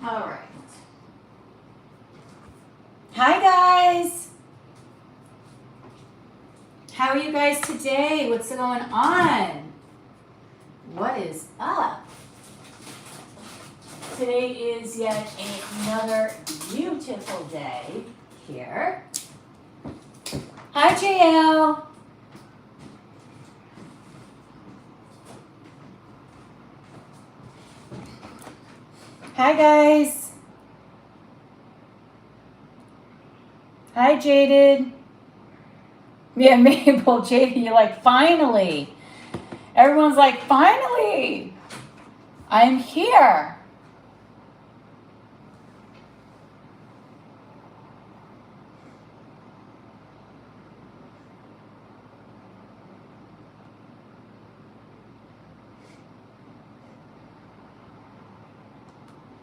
All right. Hi, guys. How are you guys today? What's going on? What is up? Today is yet another beautiful day here. Hi, JL. Hi, guys. Hi, Jaded. Yeah, Mabel, Jaded, you're like, finally. Everyone's like, finally. I'm here.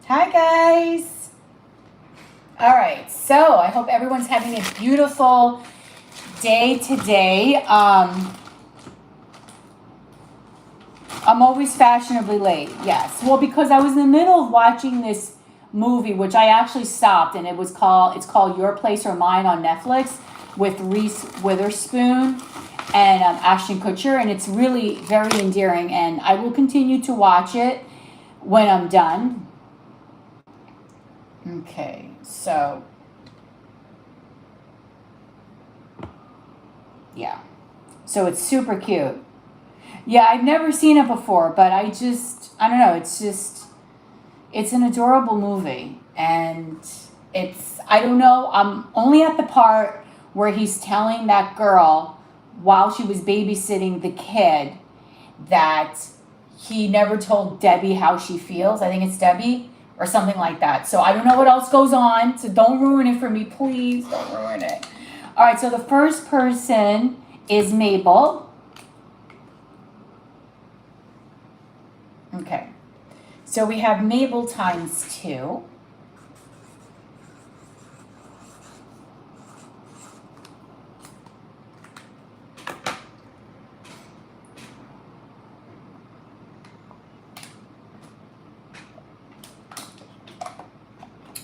Hi, guys. All right, so I hope everyone's having a beautiful day today. I'm always fashionably late, yes. Well, because I was in the middle of watching this movie, which I actually stopped, and it's called Your Place or Mine on Netflix with Reese Witherspoon and Ashton Kutcher, and it's really very endearing, and I will continue to watch it when I'm done. Okay, so yeah, so it's super cute. Yeah, I've never seen it before, but I don't know, it's an adorable movie, and I don't know, I'm only at the part where he's telling that girl while she was babysitting the kid that he never told Debbie how she feels. I think it's Debbie or something like that. So I don't know what else goes on, so don't ruin it for me, please. Don't ruin it. All right, so the first person is Mabel. Okay, so we have Mabel times 2.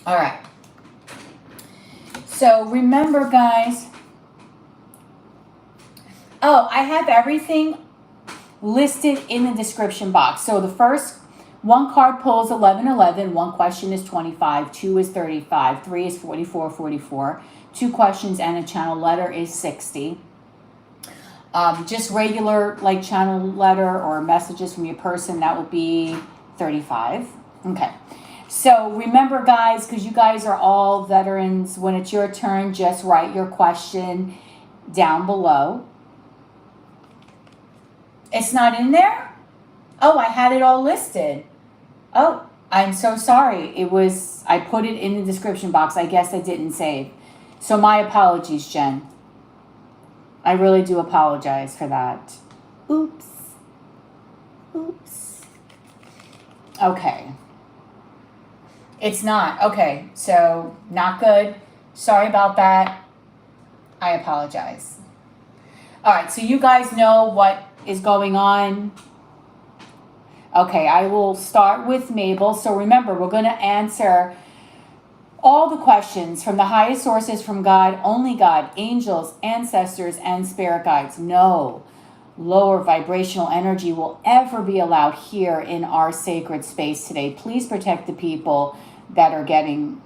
All right. So remember, guys. Oh, I have everything listed in the description box. So the first one card pulls 1111. One question is 25. 2 is 35. 3 is 44. 2 questions and a channel letter is 60. Just regular like channel letter or messages from your person, that will be 35. Okay. So remember, guys, because you guys are all veterans, when it's your turn, just write your question down below. It's not in there? Oh, I had it all listed. Oh, I'm so sorry. I put it in the description box. I guess I didn't save. So my apologies, Jen. I really do apologize for that. Oops. Okay. It's not. Okay, so not good. Sorry about that. I apologize. All right, so you guys know what is going on. Okay, I will start with Mabel. So remember, we're going to answer all the questions from the highest sources from God, only God, angels, ancestors, and spirit guides. No lower vibrational energy will ever be allowed here in our sacred space today. Please protect the people that are getting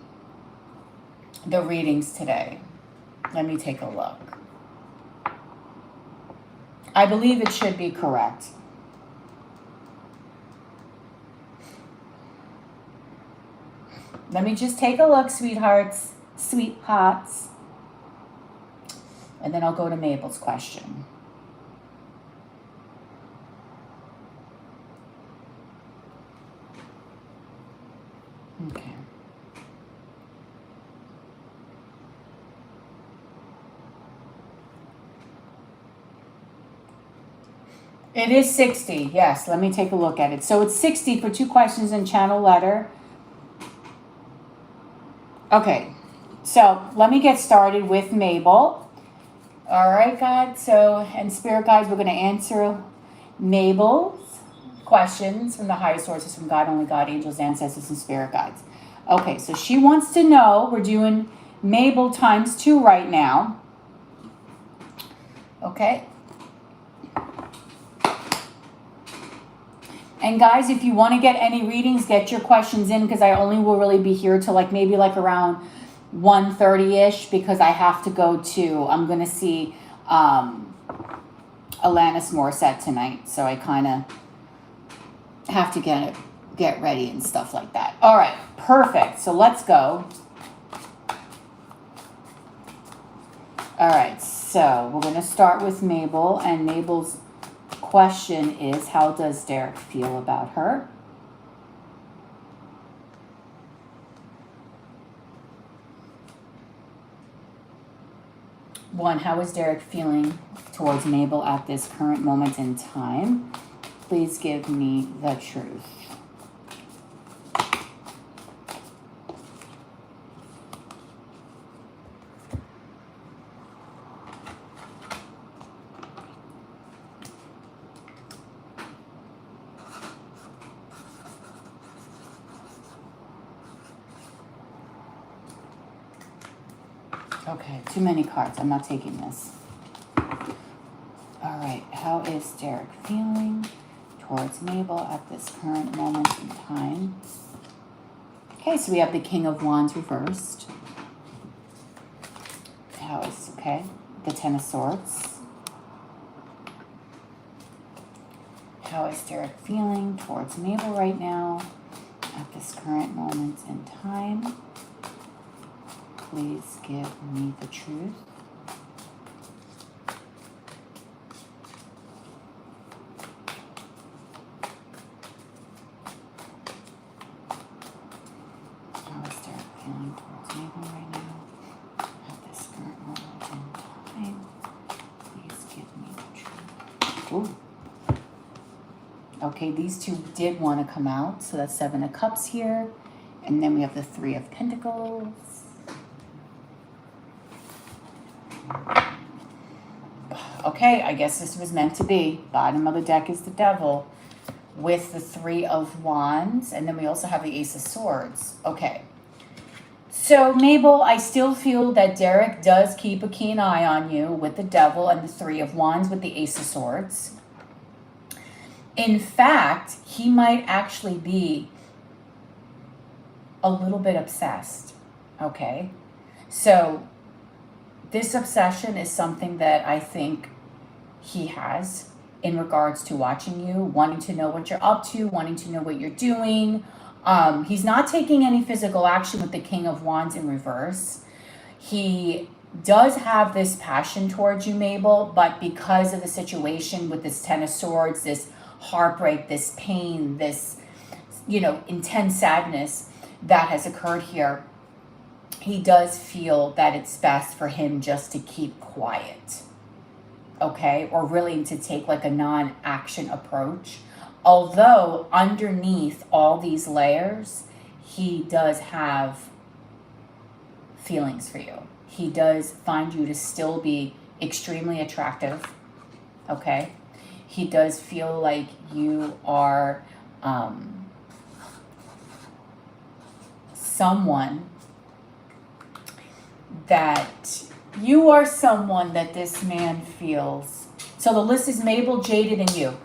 the readings today. Let me take a look. I believe it should be correct. Let me just take a look, sweethearts, sweethearts. And then I'll go to Mabel's question. Okay. It is 60. Yes, let me take a look at it. So it's 60 for 2 questions and channel letter. Okay. So let me get started with Mabel. All right, God. So, and spirit guides, we're going to answer Mabel's questions from the highest sources from God, only God, angels, ancestors, and spirit guides. Okay, so she wants to know, we're doing Mabel times 2 right now. Okay. And guys, if you want to get any readings, get your questions in, because I only will really be here till like maybe like around 1:30ish, because I have to go to, I'm going to see Alanis Morissette tonight. So I kind of have to get ready and stuff like that. All right, perfect. So let's go. All right, so we're going to start with Mabel, and Mabel's question is, how does Derek feel about her? One, how is Derek feeling towards Mabel at this current moment in time? Please give me the truth. Okay, too many cards. I'm not taking this. All right, how is Derek feeling towards Mabel at this current moment in time? Okay, so we have the King of Wands reversed. How is, okay, the Ten of Swords. How is Derek feeling towards Mabel right now at this current moment in time? Please give me the truth. How is Derek feeling towards Mabel right now at this current moment in time? Please give me the truth. Ooh. Okay, these two did want to come out. So that's Seven of Cups here. And then we have the Three of Pentacles. Okay, I guess this was meant to be. Bottom of the deck is the Devil with the Three of Wands. And then we also have the Ace of Swords. Okay. So, Mabel, I still feel that Derek does keep a keen eye on you with the Devil and the Three of Wands with the Ace of Swords. In fact, he might actually be a little bit obsessed. Okay. So, this obsession is something that I think he has in regards to watching you, wanting to know what you're up to, wanting to know what you're doing. He's not taking any physical action with the King of Wands in reverse. He does have this passion towards you, Mabel, but because of the situation with this Ten of Swords, this heartbreak, this pain, this, intense sadness that has occurred here, he does feel that it's best for him just to keep quiet, okay? Or really to take like a non-action approach. Although underneath all these layers, he does have feelings for you. He does find you to still be extremely attractive, okay? He does feel like you are someone that this man feels. So the list is Mabel, Jaded, and you.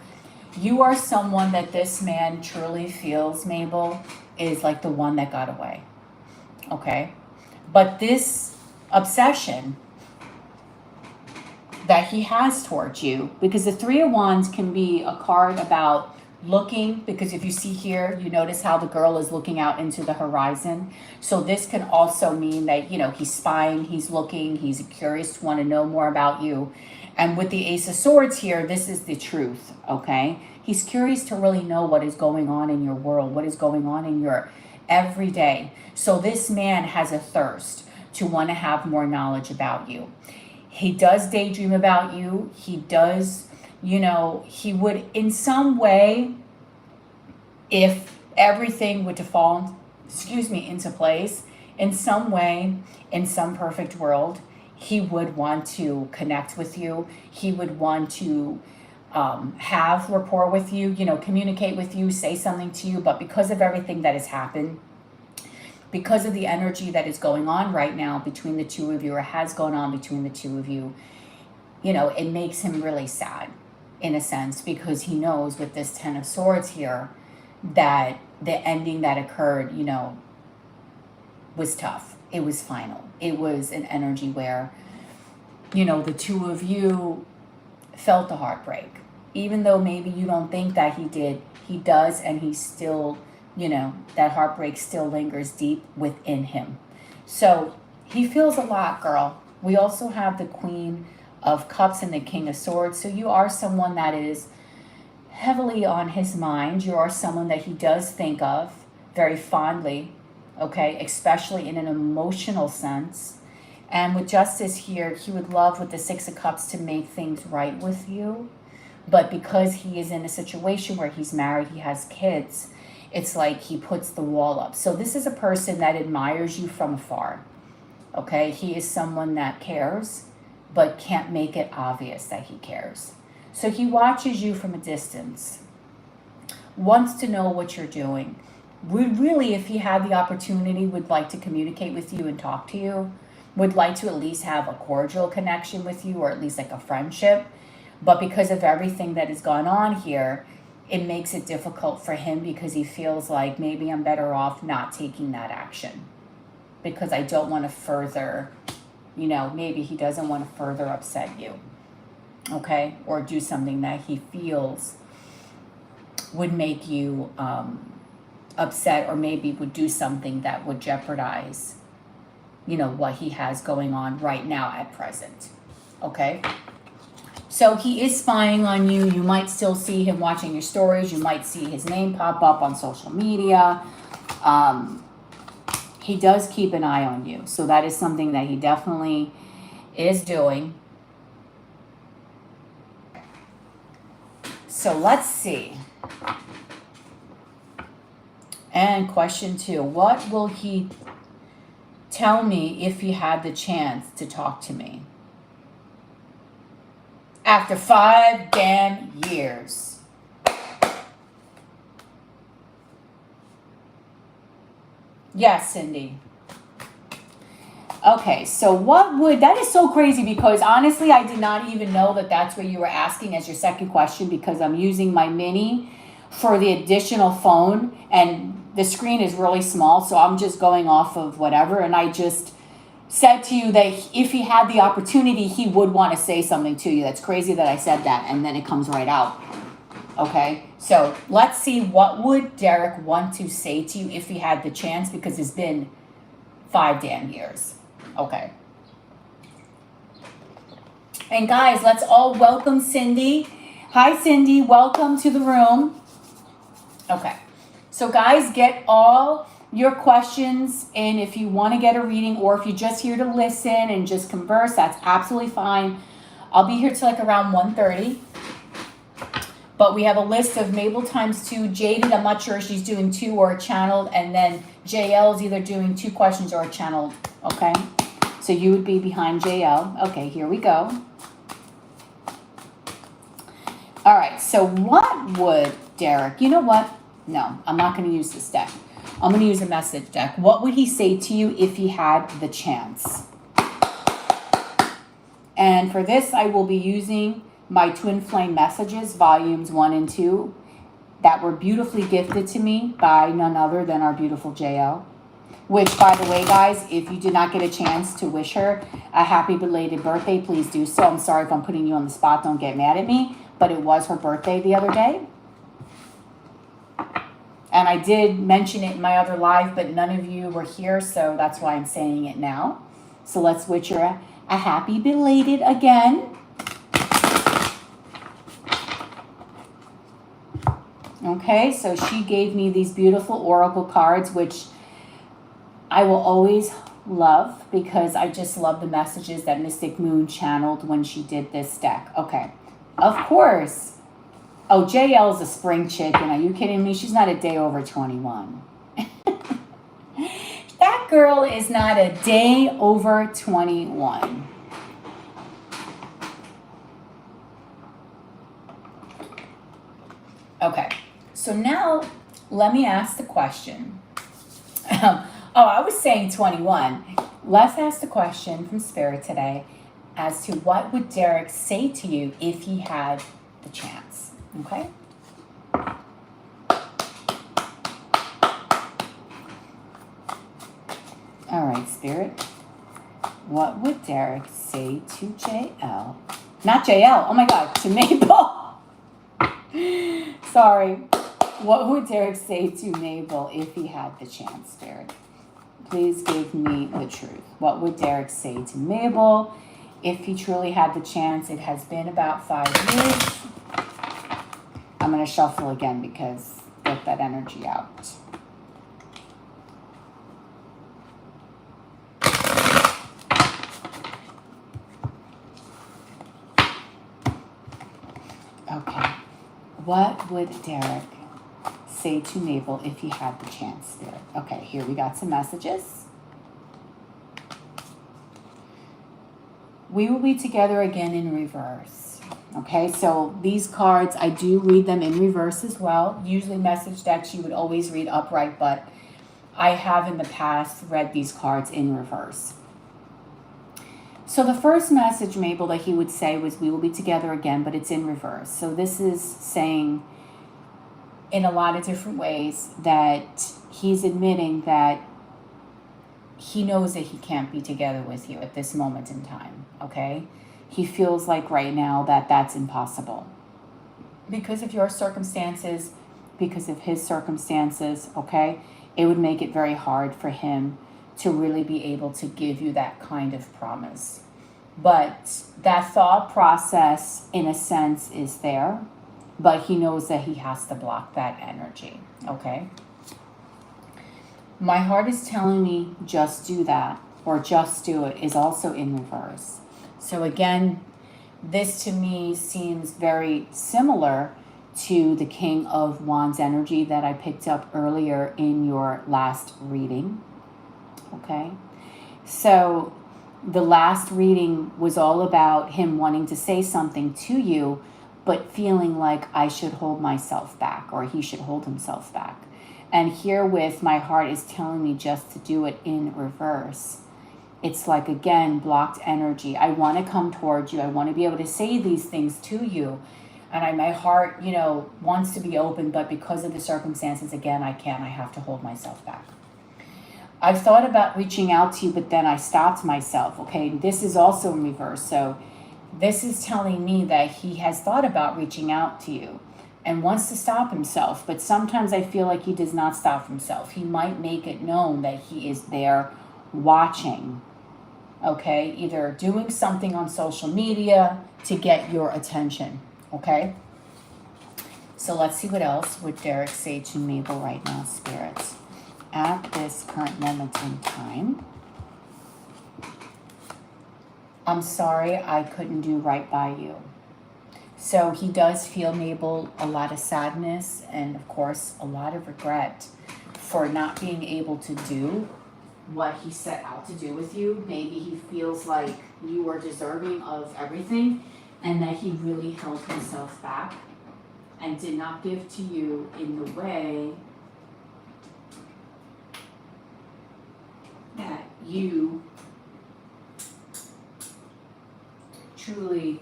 You are someone that this man truly feels, Mabel, is like the one that got away. Okay? But this obsession that he has towards you, because the Three of Wands can be a card about looking, because if you see here, you notice how the girl is looking out into the horizon. So this can also mean that, he's spying, he's looking, he's curious to want to know more about you. And with the Ace of Swords here, this is the truth, okay? He's curious to really know what is going on in your world, what is going on in your everyday. So this man has a thirst to want to have more knowledge about you. He does daydream about you. He does, he would in some way, if everything were to fall, into place, in some way, in some perfect world, he would want to connect with you. He would want to have rapport with you, communicate with you, say something to you. But because of everything that has happened, because of the energy that is going on right now between the two of you, or has gone on between the two of you, you know, it makes him really sad in a sense, because he knows with this Ten of Swords here that the ending that occurred, you know, was tough. It was final. It was an energy where, you know, the two of you felt the heartbreak. Even though maybe you don't think that he did, he does, and he still, you know, that heartbreak still lingers deep within him. So he feels a lot, girl. We also have the Queen of Cups and the King of Swords. So you are someone that is heavily on his mind. You are someone that he does think of very fondly, okay, especially in an emotional sense. And with Justice here, he would love with the Six of Cups to make things right with you. But because he is in a situation where he's married, he has kids, it's like he puts the wall up. So this is a person that admires you from afar, okay? He is someone that cares, but can't make it obvious that he cares. So he watches you from a distance, wants to know what you're doing. Would really, if he had the opportunity, would like to communicate with you and talk to you, would like to at least have a cordial connection with you, or at least like a friendship. But because of everything that has gone on here, it makes it difficult for him, because he feels like maybe I'm better off not taking that action, because I don't want to further, you know, maybe he doesn't want to further upset you, okay, or do something that he feels would make you upset, or maybe would do something that would jeopardize, you know, what he has going on right now at present, okay? So he is spying on you. You might still see him watching your stories. You might see his name pop up on social media. He does keep an eye on you. So that is something that he definitely is doing. So let's see. And question 2. What will he tell me if he had the chance to talk to me? After 5 damn years. Yes, Cindy. Okay, so what would, that is so crazy, because honestly, I did not even know that that's what you were asking as your second question, because I'm using my mini for the additional phone, and the screen is really small, so I'm just going off of whatever, and I just said to you that if he had the opportunity, he would want to say something to you. That's crazy that I said that, and then it comes right out. Okay, so let's see, what would Derek want to say to you if he had the chance, because it's been 5 damn years. Okay. And guys, let's all welcome Cindy. Hi, Cindy. Welcome to the room. Okay. So guys, get all your questions in if you want to get a reading, or if you're just here to listen and just converse, that's absolutely fine. I'll be here till like around 1:30. But we have a list of Mabel times 2. Jaded, I'm not sure if she's doing 2 or a channeled. And then JL is either doing 2 questions or a channeled. Okay? So you would be behind JL. Okay, here we go. All right, so what would Derek, you know what? No, I'm not going to use this deck. I'm going to use a message deck. What would he say to you if he had the chance? And for this, I will be using my Twin Flame Messages, volumes 1 and 2, that were beautifully gifted to me by none other than our beautiful JL. Which, by the way, guys, if you did not get a chance to wish her a happy belated birthday, please do so. I'm sorry if I'm putting you on the spot. Don't get mad at me. But it was her birthday the other day. And I did mention it in my other live, but none of you were here, so that's why I'm saying it now. So let's wish her a happy belated again. Okay, so she gave me these beautiful oracle cards, which I will always love, because I just love the messages that Mystic Moon channeled when she did this deck. Okay, of course. Oh, JL's a spring chicken. Are you kidding me? She's not a day over 21. That girl is not a day over 21. Okay, so now let me ask the question. Oh, I was saying 21. Let's ask the question from Spirit today as to what would Derek say to you if he had the chance. Okay? All right, Spirit. What would Derek say to JL? Not JL. Oh my God, to Mabel. Sorry. What would Derek say to Mabel if he had the chance, Spirit? Please give me the truth. What would Derek say to Mabel if he truly had the chance? It has been about 5 years. I'm going to shuffle again because get that energy out. Okay. What would Derek say to Mabel if he had the chance, Spirit? Okay, here we got some messages. We will be together again in reverse. Okay, so these cards, I do read them in reverse as well. Usually message decks you would always read upright, but I have in the past read these cards in reverse. So the first message, Mabel, that he would say was, we will be together again, but it's in reverse. So this is saying in a lot of different ways that he's admitting that he knows that he can't be together with you at this moment in time, okay? He feels like right now that that's impossible. Because of your circumstances, because of his circumstances, okay? It would make it very hard for him to really be able to give you that kind of promise. But that thought process, in a sense, is there. But he knows that he has to block that energy, okay? My heart is telling me just do that, or just do it, is also in reverse. So again, this to me seems very similar to the King of Wands energy that I picked up earlier in your last reading, okay? So the last reading was all about him wanting to say something to you, but feeling like I should hold myself back, or he should hold himself back. And herewith, my heart is telling me just to do it in reverse. It's like, again, blocked energy. I want to come towards you. I want to be able to say these things to you. And my heart, wants to be open, but because of the circumstances, again, I can't. I have to hold myself back. I've thought about reaching out to you, but then I stopped myself, okay? This is also in reverse. So this is telling me that he has thought about reaching out to you and wants to stop himself, but sometimes I feel like he does not stop himself. He might make it known that he is there watching, okay? Either doing something on social media to get your attention, okay? So let's see what else would Derek say to Mabel right now, spirits, at this current moment in time. I'm sorry I couldn't do right by you. So he does feel, Mabel, a lot of sadness and, of course, a lot of regret for not being able to do what he set out to do with you. Maybe he feels like you were deserving of everything and that he really held himself back and did not give to you in the way that you truly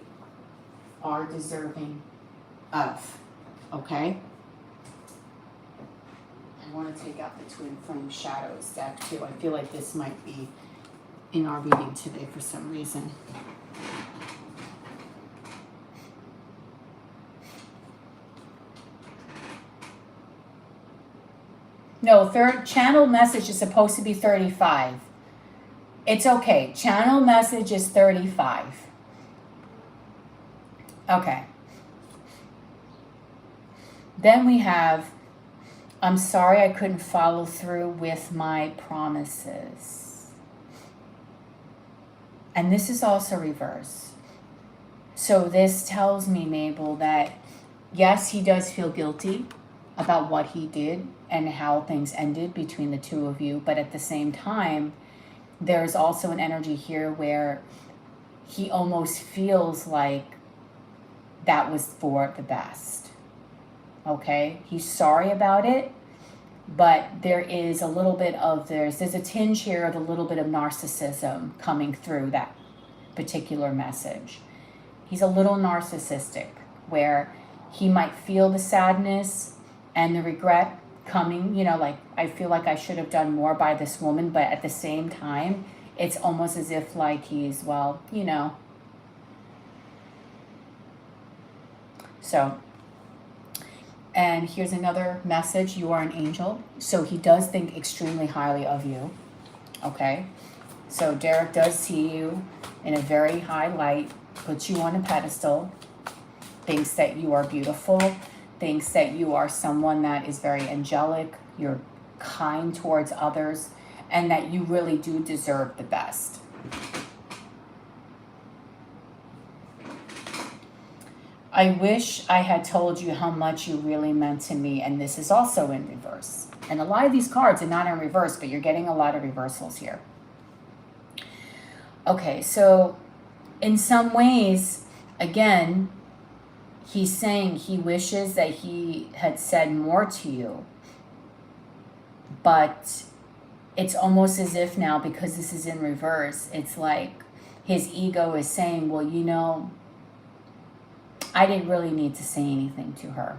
are deserving of, okay? I want to take out the Twin Flame Shadows deck too. I feel like this might be in our reading today for some reason. No, third channel message is supposed to be 35. It's okay. Channel message is 35. Okay. Then we have, I'm sorry I couldn't follow through with my promises. And this is also reverse. So this tells me, Mabel, that yes, he does feel guilty about what he did and how things ended between the two of you. But at the same time, there's also an energy here where he almost feels like that was for the best. Okay? He's sorry about it, but there is a little bit of, there's a tinge here of a little bit of narcissism coming through that particular message. He's a little narcissistic, where he might feel the sadness and the regret coming, like, I feel like I should have done more by this woman, but at the same time, it's almost as if like he's, well, so, and here's another message: you are an angel. So he does think extremely highly of you, okay? So Derek does see you in a very high light, puts you on a pedestal, thinks that you are beautiful, thinks that you are someone that is very angelic, you're kind towards others, and that you really do deserve the best. I wish I had told you how much you really meant to me, and this is also in reverse. And a lot of these cards are not in reverse, but you're getting a lot of reversals here. Okay, so in some ways, again, he's saying he wishes that he had said more to you, but it's almost as if now, because this is in reverse, it's like his ego is saying, well, I didn't really need to say anything to her,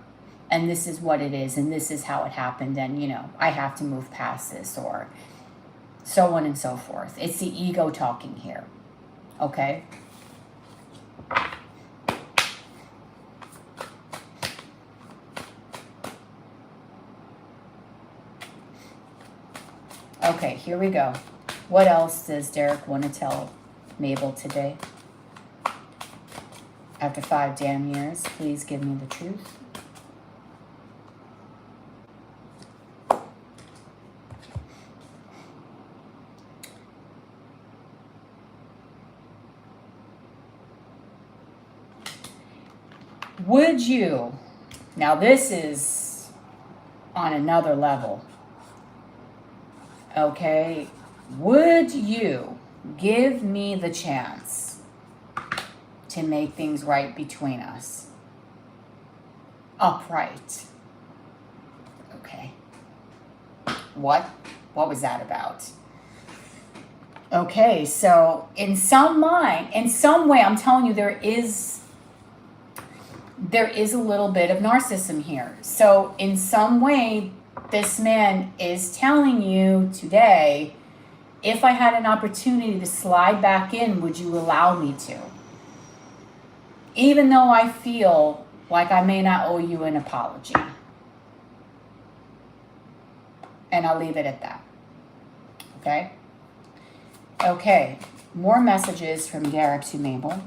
and this is what it is, and this is how it happened, and I have to move past this, or so on and so forth. It's the ego talking here, okay? Okay, here we go. What else does Derek want to tell Mabel today? After 5 damn years, please give me the truth. Would you, now this is on another level, okay? Would you give me the chance to make things right between us? Upright. Okay. What was that about? Okay, so in some way, I'm telling you, there is a little bit of narcissism here. So in some way, this man is telling you today, if I had an opportunity to slide back in, would you allow me to? Even though I feel like I may not owe you an apology. And I'll leave it at that. Okay? Okay, more messages from Derek to Mabel.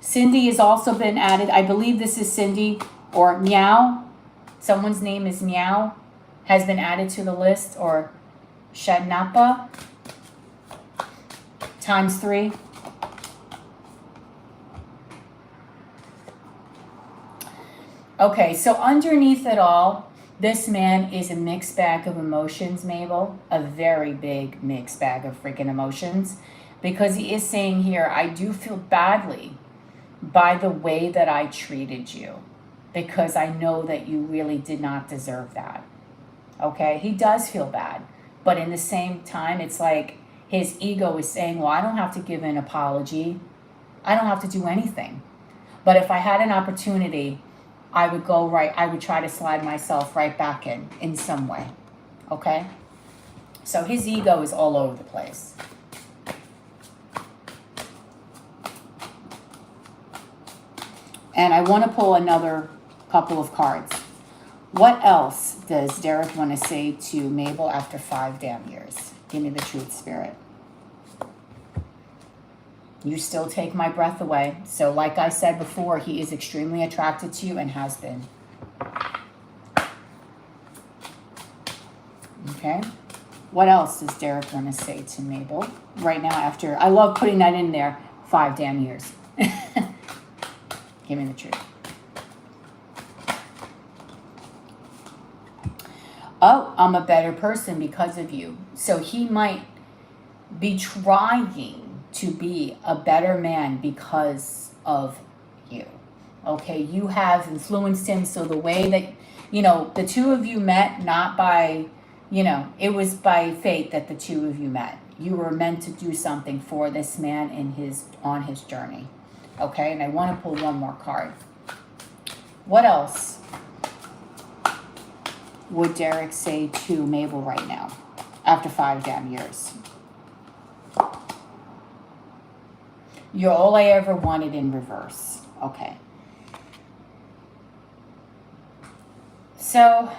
Cindy has also been added. I believe this is Cindy, or Meow. Someone's name is Meow, has been added to the list, or Shadnapa, ×3. Okay, so underneath it all, this man is a mixed bag of emotions, Mabel. A very big mixed bag of freaking emotions. Because he is saying here, I do feel badly by the way that I treated you, because I know that you really did not deserve that. Okay, he does feel bad, but in the same time, it's like his ego is saying, well, I don't have to give an apology. I don't have to do anything. But if I had an opportunity, I would try to slide myself right back in some way. Okay? So his ego is all over the place. And I want to pull another couple of cards. What else does Derek want to say to Mabel after 5 damn years? Give me the truth, Spirit. You still take my breath away. So like I said before, he is extremely attracted to you and has been. Okay. What else does Derek want to say to Mabel right now after, I love putting that in there, 5 damn years. Give me the truth. Oh, I'm a better person because of you. So he might be trying to be a better man because of you. Okay, you have influenced him, so the way that You know, the two of you met not by, you know, it was by fate that the two of you met. You were meant to do something for this man on his journey. Okay, and I want to pull one more card. What else would Derek say to Mabel right now after 5 damn years? You're all I ever wanted in reverse. Okay. So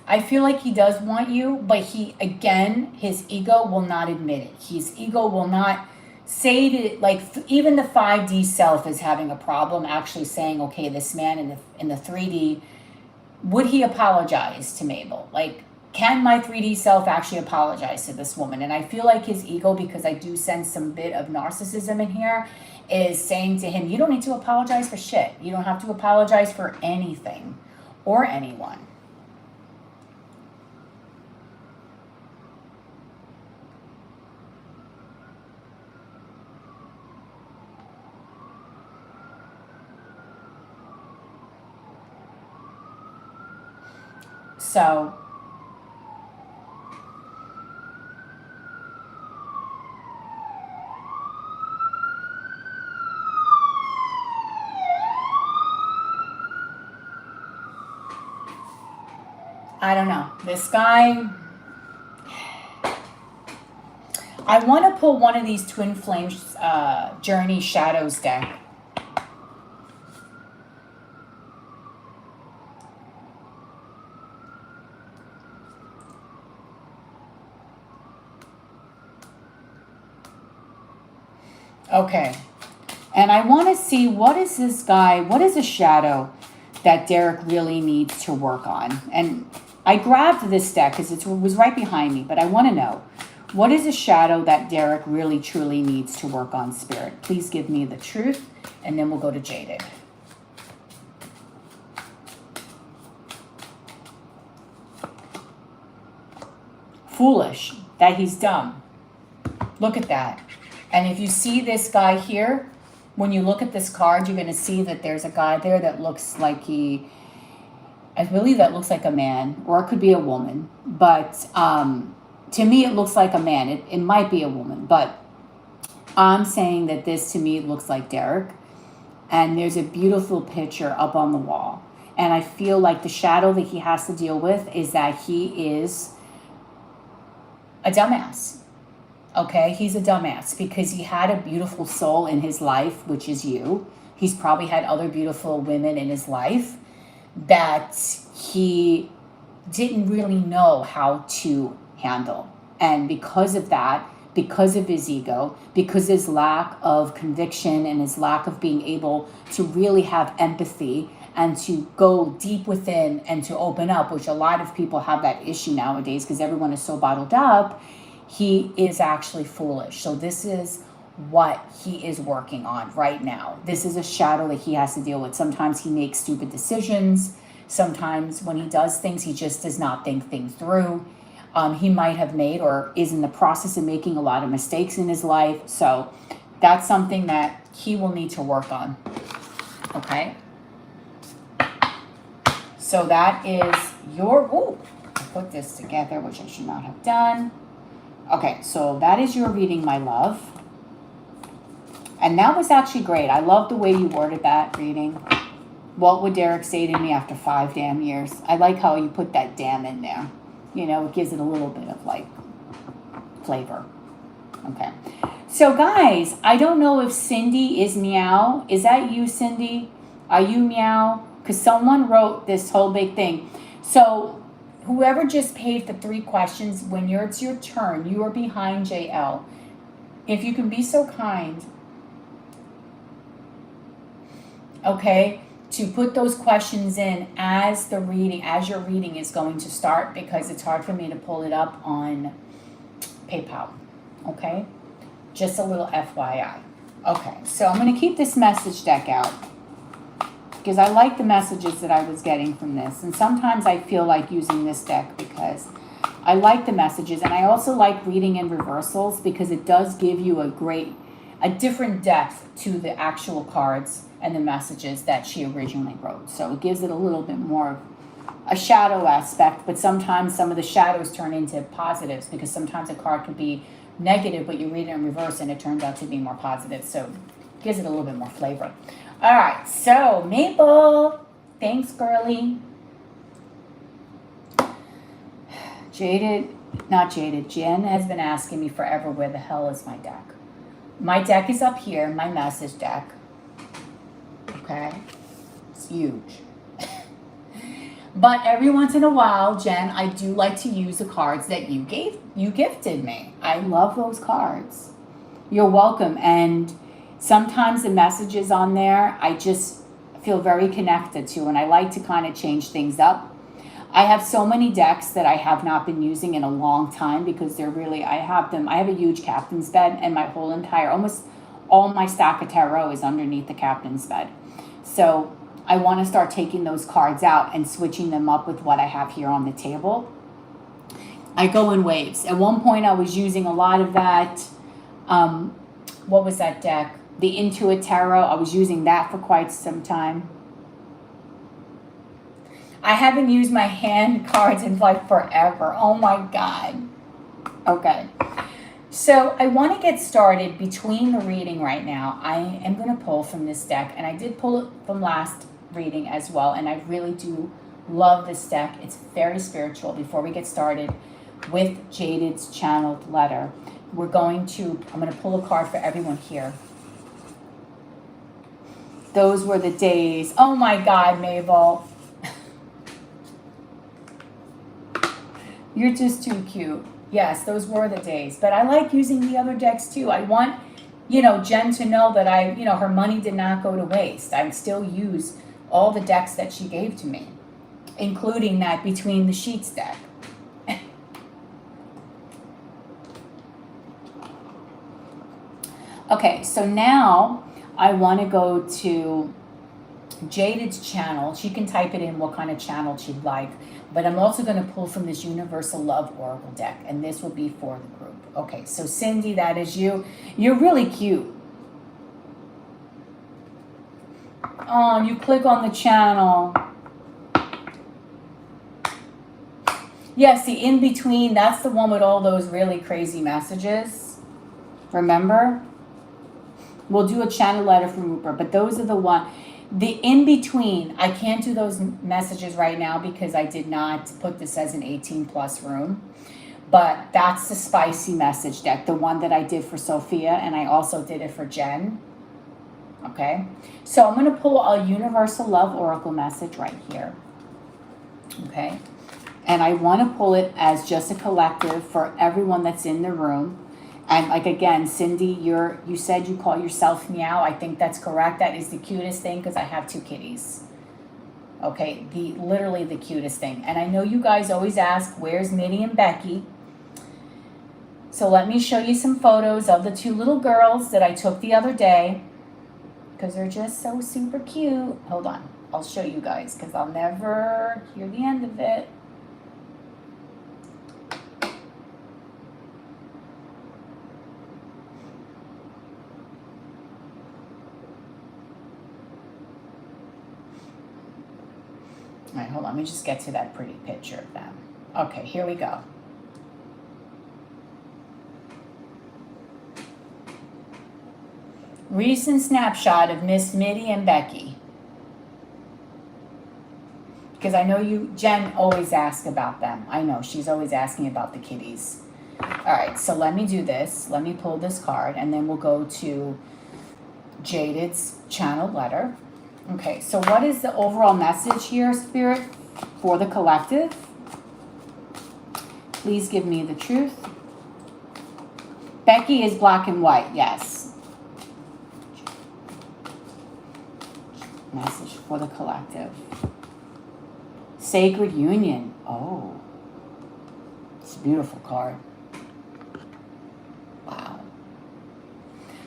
I feel like he does want you, but his ego will not admit it. His ego will not say to, like, even the 5D self is having a problem actually saying, okay, this man in the 3D, would he apologize to Mabel? Like, can my 3D self actually apologize to this woman? And I feel like his ego, because I do sense some bit of narcissism in here, is saying to him, you don't need to apologize for shit. You don't have to apologize for anything or anyone. So I don't know. This guy, I want to pull one of these Twin Flames Journey Shadows deck. Okay. And I want to see, what is this guy, what is a shadow that Derek really needs to work on? And I grabbed this deck because it was right behind me, but I want to know, what is a shadow that Derek really truly needs to work on, Spirit? Please give me the truth, and then we'll go to Jaded. Foolish, that he's dumb. Look at that. And if you see this guy here, when you look at this card, you're going to see that there's a guy there that looks like I believe that looks like a man, or it could be a woman. But to me, it looks like a man. It might be a woman, but I'm saying that this to me looks like Derek. And there's a beautiful picture up on the wall. And I feel like the shadow that he has to deal with is that he is a dumbass. Okay, he's a dumbass because he had a beautiful soul in his life, which is you. He's probably had other beautiful women in his life that he didn't really know how to handle. And because of that, because of his ego, because his lack of conviction and his lack of being able to really have empathy and to go deep within and to open up, which a lot of people have that issue nowadays because everyone is so bottled up, he is actually foolish. So this is what he is working on right now. This is a shadow that he has to deal with. Sometimes he makes stupid decisions. Sometimes when he does things, he just does not think things through. He might have made or is in the process of making a lot of mistakes in his life. So that's something that he will need to work on. Okay. So that is your, I put this together, which I should not have done. Okay, so that is your reading, my love. And that was actually great. I love the way you worded that reading. What would Derek say to me after 5 damn years? I like how you put that damn in there. You know, it gives it a little bit of, like, flavor. Okay. So, guys, I don't know if Cindy is Meow. Is that you, Cindy? Are you Meow? Because someone wrote this whole big thing. So whoever just paid the 3 questions, when it's your turn, you are behind JL. If you can be so kind, okay, to put those questions in as your reading is going to start, because it's hard for me to pull it up on PayPal, okay? Just a little FYI. Okay, so I'm going to keep this message deck out, because I like the messages that I was getting from this. And sometimes I feel like using this deck because I like the messages. And I also like reading in reversals because it does give you a different depth to the actual cards and the messages that she originally wrote. So it gives it a little bit more of a shadow aspect, but sometimes some of the shadows turn into positives because sometimes a card could be negative, but you read it in reverse and it turns out to be more positive. So it gives it a little bit more flavor. All right, so Maple, thanks, girly. Jen has been asking me forever, where the hell is my deck? My deck is up here, my message deck. Okay, it's huge. But every once in a while, Jen, I do like to use the cards that you gifted me. I love those cards. You're welcome. And sometimes the messages on there, I just feel very connected to, and I like to kind of change things up. I have so many decks that I have not been using in a long time because they're really, I have a huge captain's bed, and my whole entire, almost all my stack of tarot is underneath the captain's bed. So I want to start taking those cards out and switching them up with what I have here on the table. I go in waves. At one point I was using a lot of that, what was that deck? The Intuit Tarot. I was using that for quite some time. I haven't used my hand cards in like forever. Oh my God. Okay. So I want to get started between the reading right now. I am going to pull from this deck, and I did pull it from last reading as well, and I really do love this deck. It's very spiritual. Before we get started with Jaded's channeled letter, I'm going to pull a card for everyone here. Those were the days. Oh my God, Mabel. You're just too cute. Yes, those were the days. But I like using the other decks too. I want, Jen to know that her money did not go to waste. I still use all the decks that she gave to me, including that Between the Sheets deck. Okay, so now I want to go to Jaded's channel. She can type it in what kind of channel she'd like, but I'm also going to pull from this Universal Love Oracle deck, and this will be for the group. Okay, so Cindy, that is you. You're really cute. Oh, you click on the channel. Yes, the In Between, that's the one with all those really crazy messages. Remember? We'll do a channel letter from Rupert, but those are the one. The In Between, I can't do those messages right now because I did not put this as an 18+ room. But that's the spicy message deck, the one that I did for Sophia, and I also did it for Jen. Okay, so I'm going to pull a Universal Love Oracle message right here. Okay, and I want to pull it as just a collective for everyone that's in the room. And like, again, Cindy, you said you call yourself Meow. I think that's correct. That is the cutest thing because I have 2 kitties. Okay, literally the cutest thing. And I know you guys always ask, where's Minnie and Becky? So let me show you some photos of the 2 little girls that I took the other day because they're just so super cute. Hold on, I'll show you guys because I'll never hear the end of it. All right, hold on. Let me just get to that pretty picture of them. Okay, here we go. Recent snapshot of Miss Minnie and Becky. Because I know Jen always asks about them. I know, she's always asking about the kitties. All right, so let me do this. Let me pull this card, and then we'll go to Jaded's channeled letter. Okay, so what is the overall message here, Spirit, for the collective? Please give me the truth. Becky is black and white, yes. Message for the collective. Sacred Union. Oh, it's a beautiful card. Wow.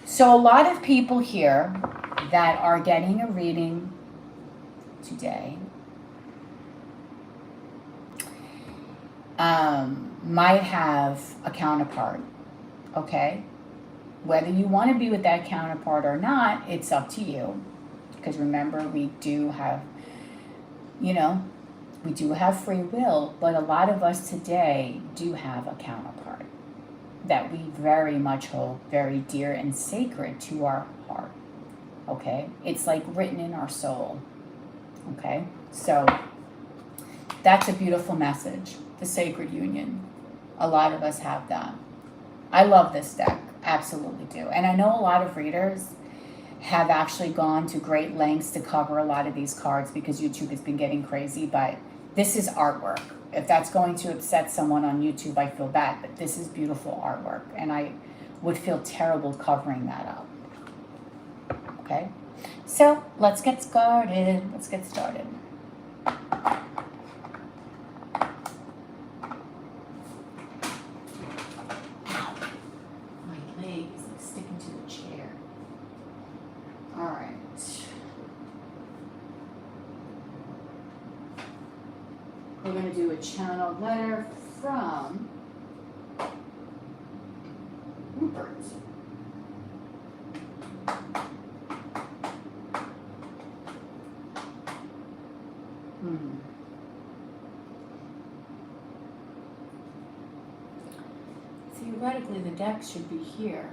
So a lot of people here that are getting a reading today might have a counterpart, okay? Whether you want to be with that counterpart or not, it's up to you. Because remember, we do have, you know, we do have free will, but a lot of us today do have a counterpart that we very much hold very dear and sacred to our heart. Okay? It's like written in our soul. Okay? So that's a beautiful message, the sacred union. A lot of us have that. I love this deck, absolutely do. And I know a lot of readers have actually gone to great lengths to cover a lot of these cards because YouTube has been getting crazy, but this is artwork. If that's going to upset someone on YouTube, I feel bad, but this is beautiful artwork, and I would feel terrible covering that up. Okay? So, let's get started. Let's get started. My leg is like sticking to the chair. All right. We're going to do a channeled letter from Rupert. Theoretically, the deck should be here.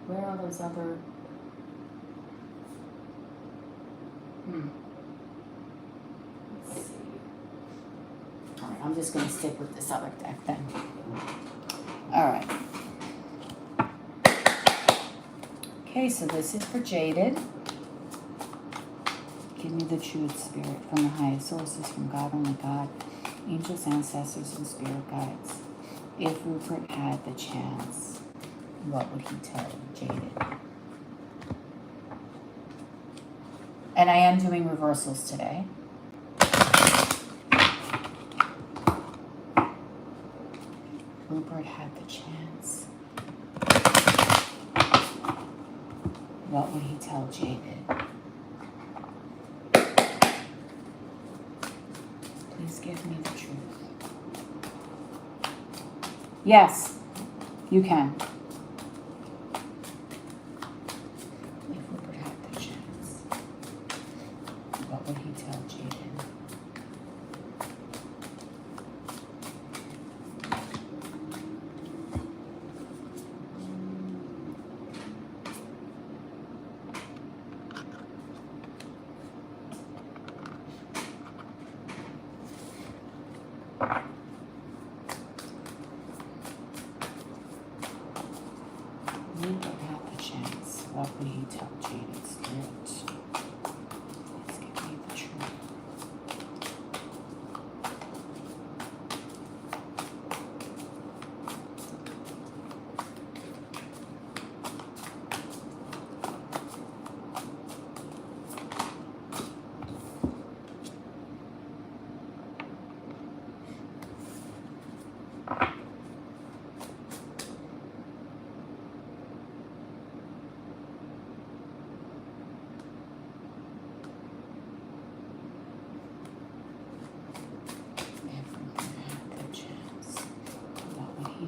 Where are those other... Let's see. All right, I'm just going to stick with this other deck then. All right. Okay, so this is for Jaded. Give me the truth, Spirit, from the highest sources, from God, only God, angels, ancestors, and spirit guides. If Rupert had the chance, what would he tell Jaded? And I am doing reversals today. Rupert had the chance. What would he tell Jaded? Please give me the truth. Yes, you can. If Rupert had the chance, what would he tell Jaded? Rupert had the chance. What would he tell Jaded, Spirit? Please give me the truth.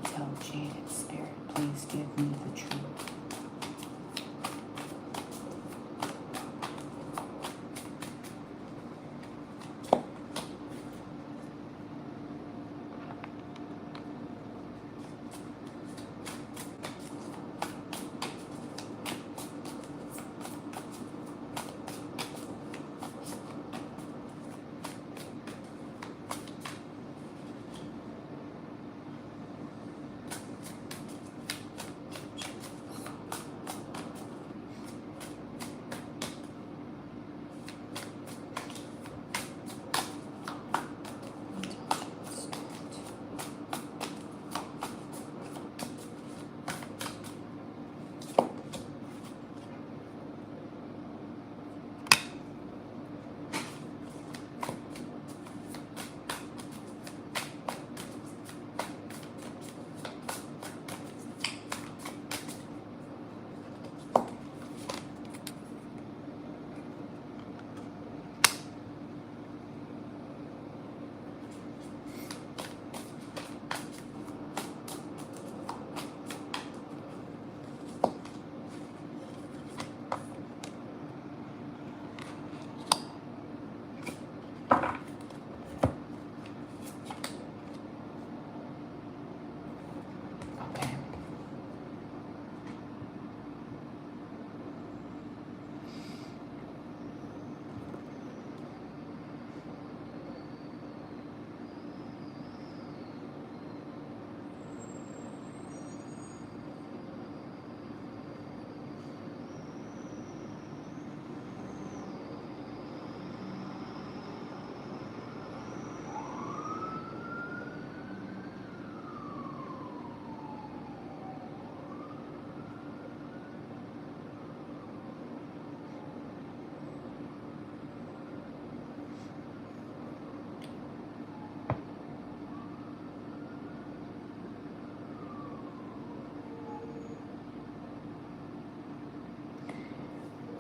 Tell Jaded, Spirit, please give me the truth.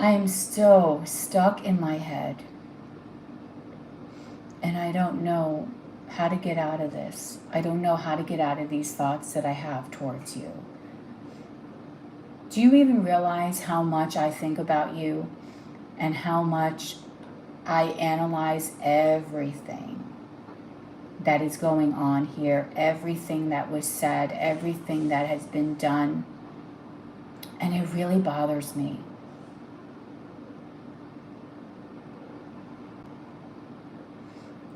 I am so stuck in my head, and I don't know how to get out of this. I don't know how to get out of these thoughts that I have towards you. Do you even realize how much I think about you and how much I analyze everything that is going on here, everything that was said, everything that has been done, and it really bothers me.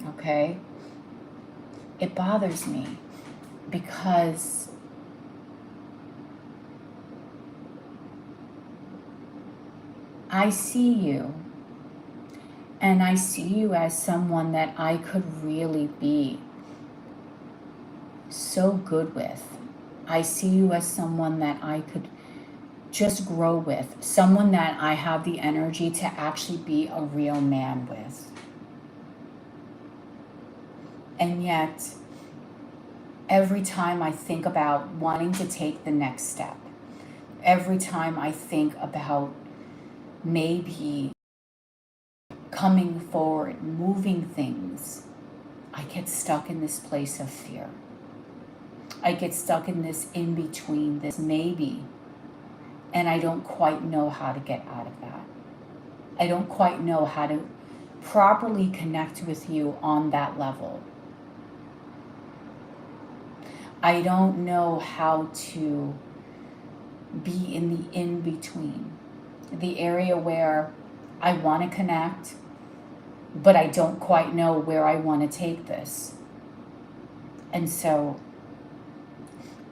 Okay? It bothers me because I see you, and I see you as someone that I could really be so good with. I see you as someone that I could just grow with, someone that I have the energy to actually be a real man with. And yet, every time I think about wanting to take the next step, every time I think about maybe coming forward, moving things, I get stuck in this place of fear. I get stuck in this in between, this maybe, and I don't quite know how to get out of that. I don't quite know how to properly connect with you on that level. I don't know how to be in the in between, the area where I want to connect, but I don't quite know where I want to take this. And so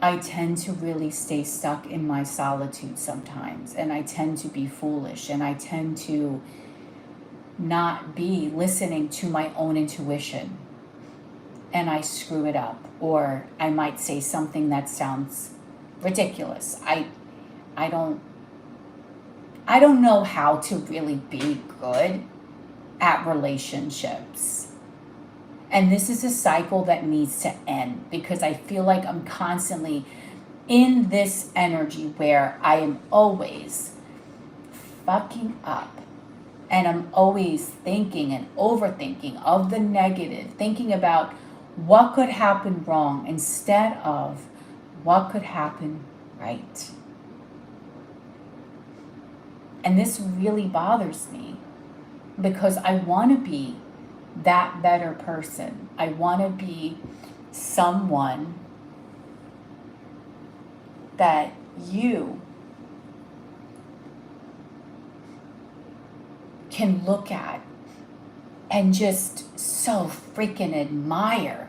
I tend to really stay stuck in my solitude sometimes, and I tend to be foolish, and I tend to not be listening to my own intuition, and I screw it up, or I might say something that sounds ridiculous. I don't know how to really be good at relationships. And this is a cycle that needs to end, because I feel like I'm constantly in this energy where I am always fucking up. And I'm always thinking and overthinking of the negative, thinking about what could happen wrong instead of what could happen right. And this really bothers me because I want to be that better person. I want to be someone that you can look at and just so freaking admire.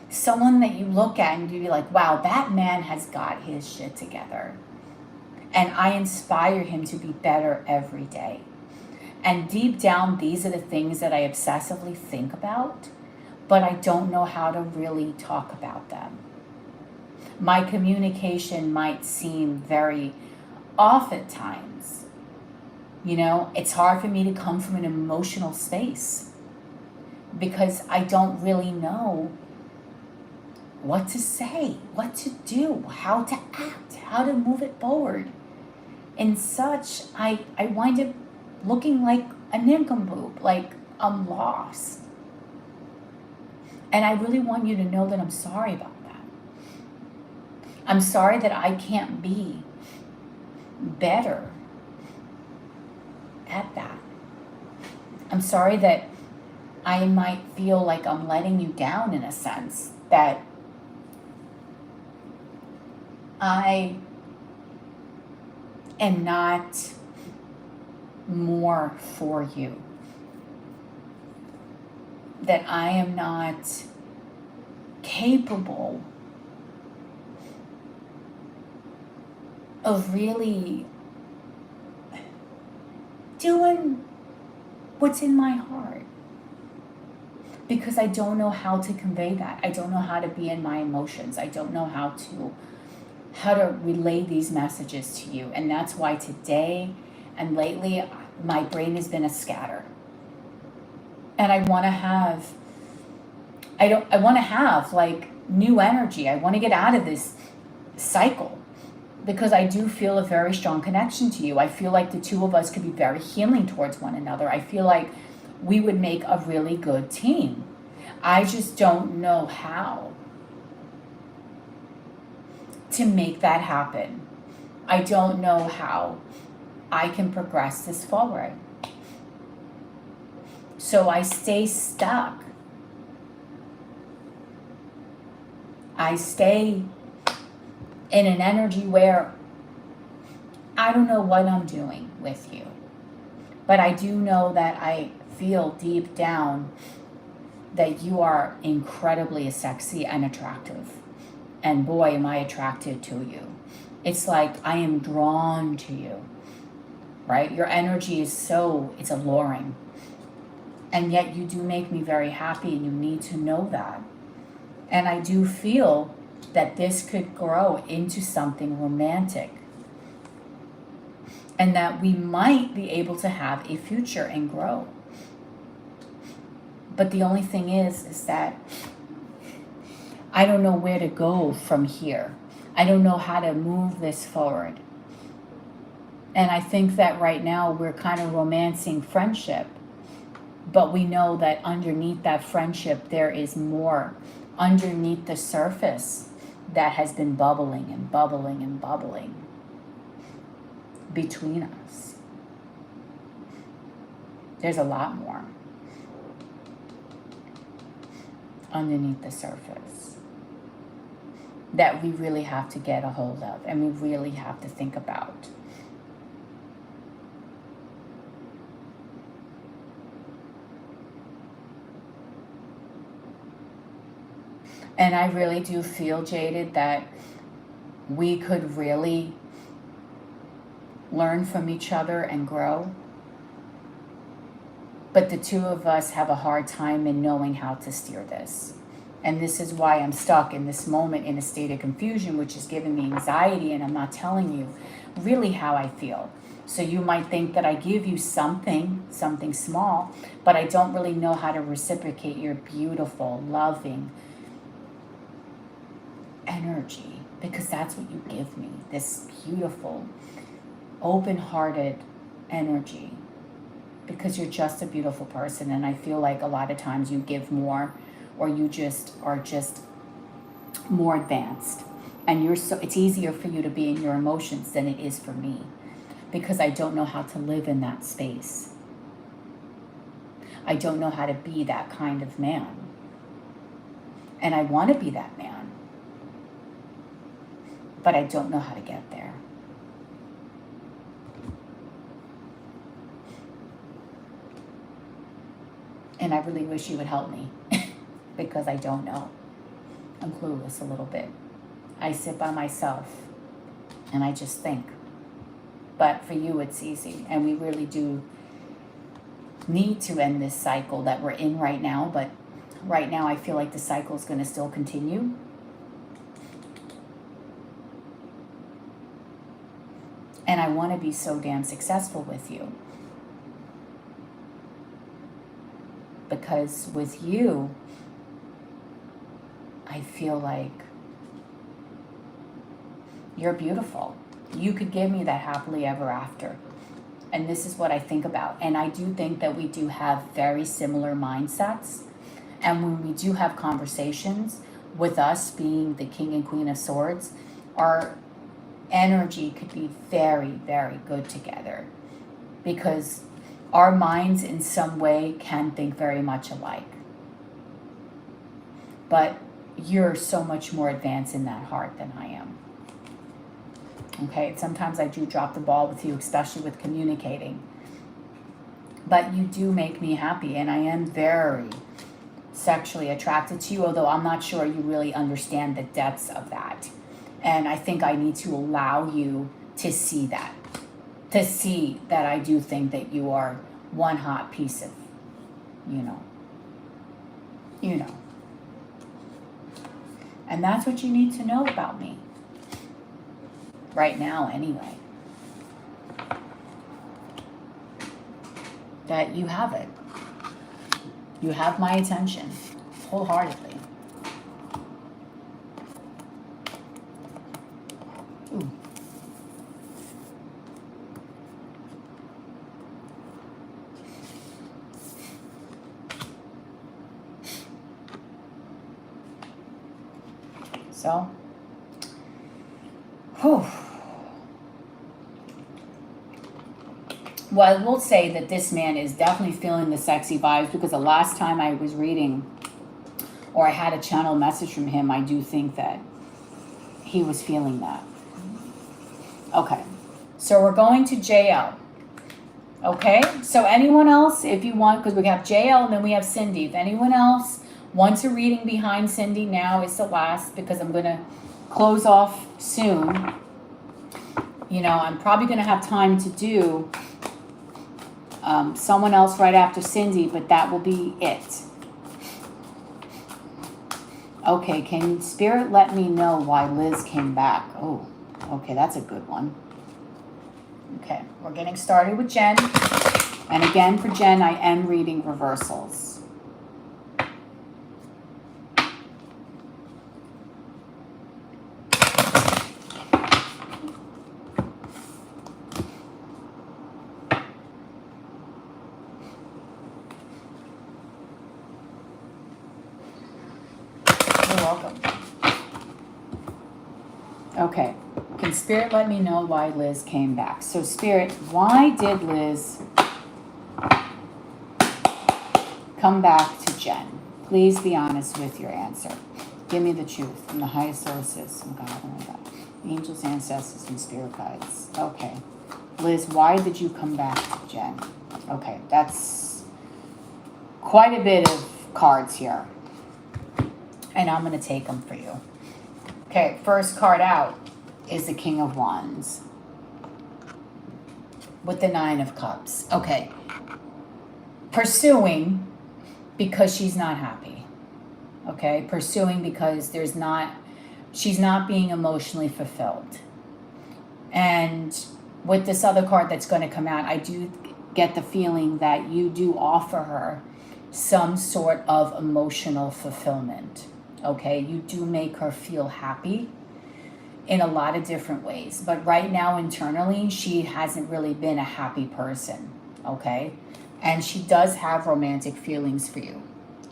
Someone that you look at and you be like, wow, that man has got his shit together. And I inspire him to be better every day. And deep down, these are the things that I obsessively think about, but I don't know how to really talk about them. My communication might seem very off at times. You know, it's hard for me to come from an emotional space because I don't really know what to say, what to do, how to act, how to move it forward. And such, I wind up looking like a nincompoop, like I'm lost. And I really want you to know that I'm sorry about that. I'm sorry that I can't be better at that. I'm sorry that I might feel like I'm letting you down in a sense, that I am not more for you, that I am not capable of really doing what's in my heart, because I don't know how to convey that. I don't know how to be in my emotions. I don't know how to relay these messages to you. And that's why today and lately my brain has been a scatter. And I want to have like new energy. I want to get out of this cycle because I do feel a very strong connection to you. I feel like the two of us could be very healing towards one another. I feel like we would make a really good team. I just don't know how to make that happen. I don't know how I can progress this forward. So I stay stuck. I stay in an energy where I don't know what I'm doing with you. But I do know that I feel deep down that you are incredibly sexy and attractive. And boy, am I attracted to you. It's like I am drawn to you, right? Your energy is it's alluring. And yet you do make me very happy, and you need to know that. And I do feel that this could grow into something romantic. And that we might be able to have a future and grow. But the only thing is that I don't know where to go from here. I don't know how to move this forward. And I think that right now we're kind of romancing friendship. But we know that underneath that friendship, there is more underneath the surface that has been bubbling and bubbling and bubbling between us. There's a lot more underneath the surface that we really have to get a hold of, and we really have to think about. And I really do feel, Jaded, that we could really learn from each other and grow. But the two of us have a hard time in knowing how to steer this. And this is why I'm stuck in this moment in a state of confusion, which is giving me anxiety, and I'm not telling you really how I feel. So you might think that I give you something small, but I don't really know how to reciprocate your beautiful, loving energy, because that's what you give me, this beautiful, open-hearted energy, because you're just a beautiful person. And I feel like a lot of times you give more, or you just are just more advanced, and it's easier for you to be in your emotions than it is for me, because I don't know how to live in that space. I don't know how to be that kind of man, and I want to be that man, but I don't know how to get there. And I really wish you would help me because I don't know. I'm clueless a little bit. I sit by myself and I just think. But for you, it's easy. And we really do need to end this cycle that we're in right now. But right now, I feel like the cycle is going to still continue. And I want to be so damn successful with you. Because with you, I feel like you're beautiful. You could give me that happily ever after. And this is what I think about. And I do think that we do have very similar mindsets. And when we do have conversations, with us being the King and Queen of Swords, our energy could be very, very good together, because our minds in some way can think very much alike. But you're so much more advanced in that heart than I am. Okay, sometimes I do drop the ball with you, especially with communicating. But you do make me happy, and I am very sexually attracted to you, although I'm not sure you really understand the depths of that. And I think I need to allow you to see that. To see that I do think that you are one hot piece of, you know. And that's what you need to know about me. Right now, anyway. That you have it. You have my attention, wholeheartedly. Ooh. So, whew. Well, I will say that this man is definitely feeling the sexy vibes, because the last time I was reading, or I had a channel message from him, I do think that he was feeling that. Okay, so we're going to JL. Okay, so anyone else, if you want, because we have JL and then we have Cindy. If anyone else wants a reading behind Cindy, now is the last, because I'm going to close off soon. You know, I'm probably going to have time to do someone else right after Cindy, but that will be it. Okay, can Spirit let me know why Liz came back? Oh, okay, that's a good one. Okay, we're getting started with Jen. And again, for Jen, I am reading reversals. You're welcome. Okay. Can Spirit let me know why Liz came back? So Spirit, why did Liz come back to Jen? Please be honest with your answer. Give me the truth from the highest sources, from God, oh my God. Angels, ancestors, and spirit guides. Okay. Liz, why did you come back to Jen? Okay, that's quite a bit of cards here. And I'm going to take them for you. Okay, first card out is the King of Wands with the Nine of Cups. Okay. Pursuing because she's not happy. Okay? Pursuing because she's not being emotionally fulfilled. And with this other card that's going to come out, I do get the feeling that you do offer her some sort of emotional fulfillment. Okay? You do make her feel happy in a lot of different ways. But right now, internally, she hasn't really been a happy person, okay? And she does have romantic feelings for you.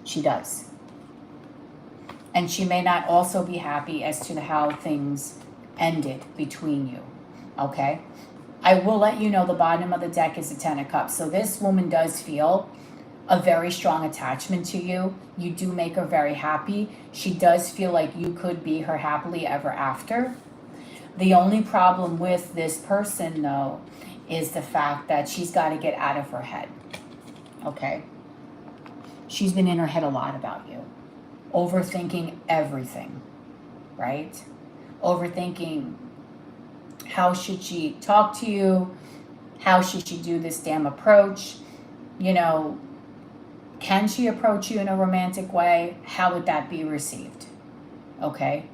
She does. And she may not also be happy as to how things ended between you, okay? I will let you know the bottom of the deck is the Ten of Cups. So this woman does feel a very strong attachment to you. You do make her very happy. She does feel like you could be her happily ever after. The only problem with this person, though, is the fact that she's got to get out of her head, okay? She's been in her head a lot about you. Overthinking everything, right? Overthinking how should she talk to you? How should she do this damn approach? You know, can she approach you in a romantic way? How would that be received? Okay?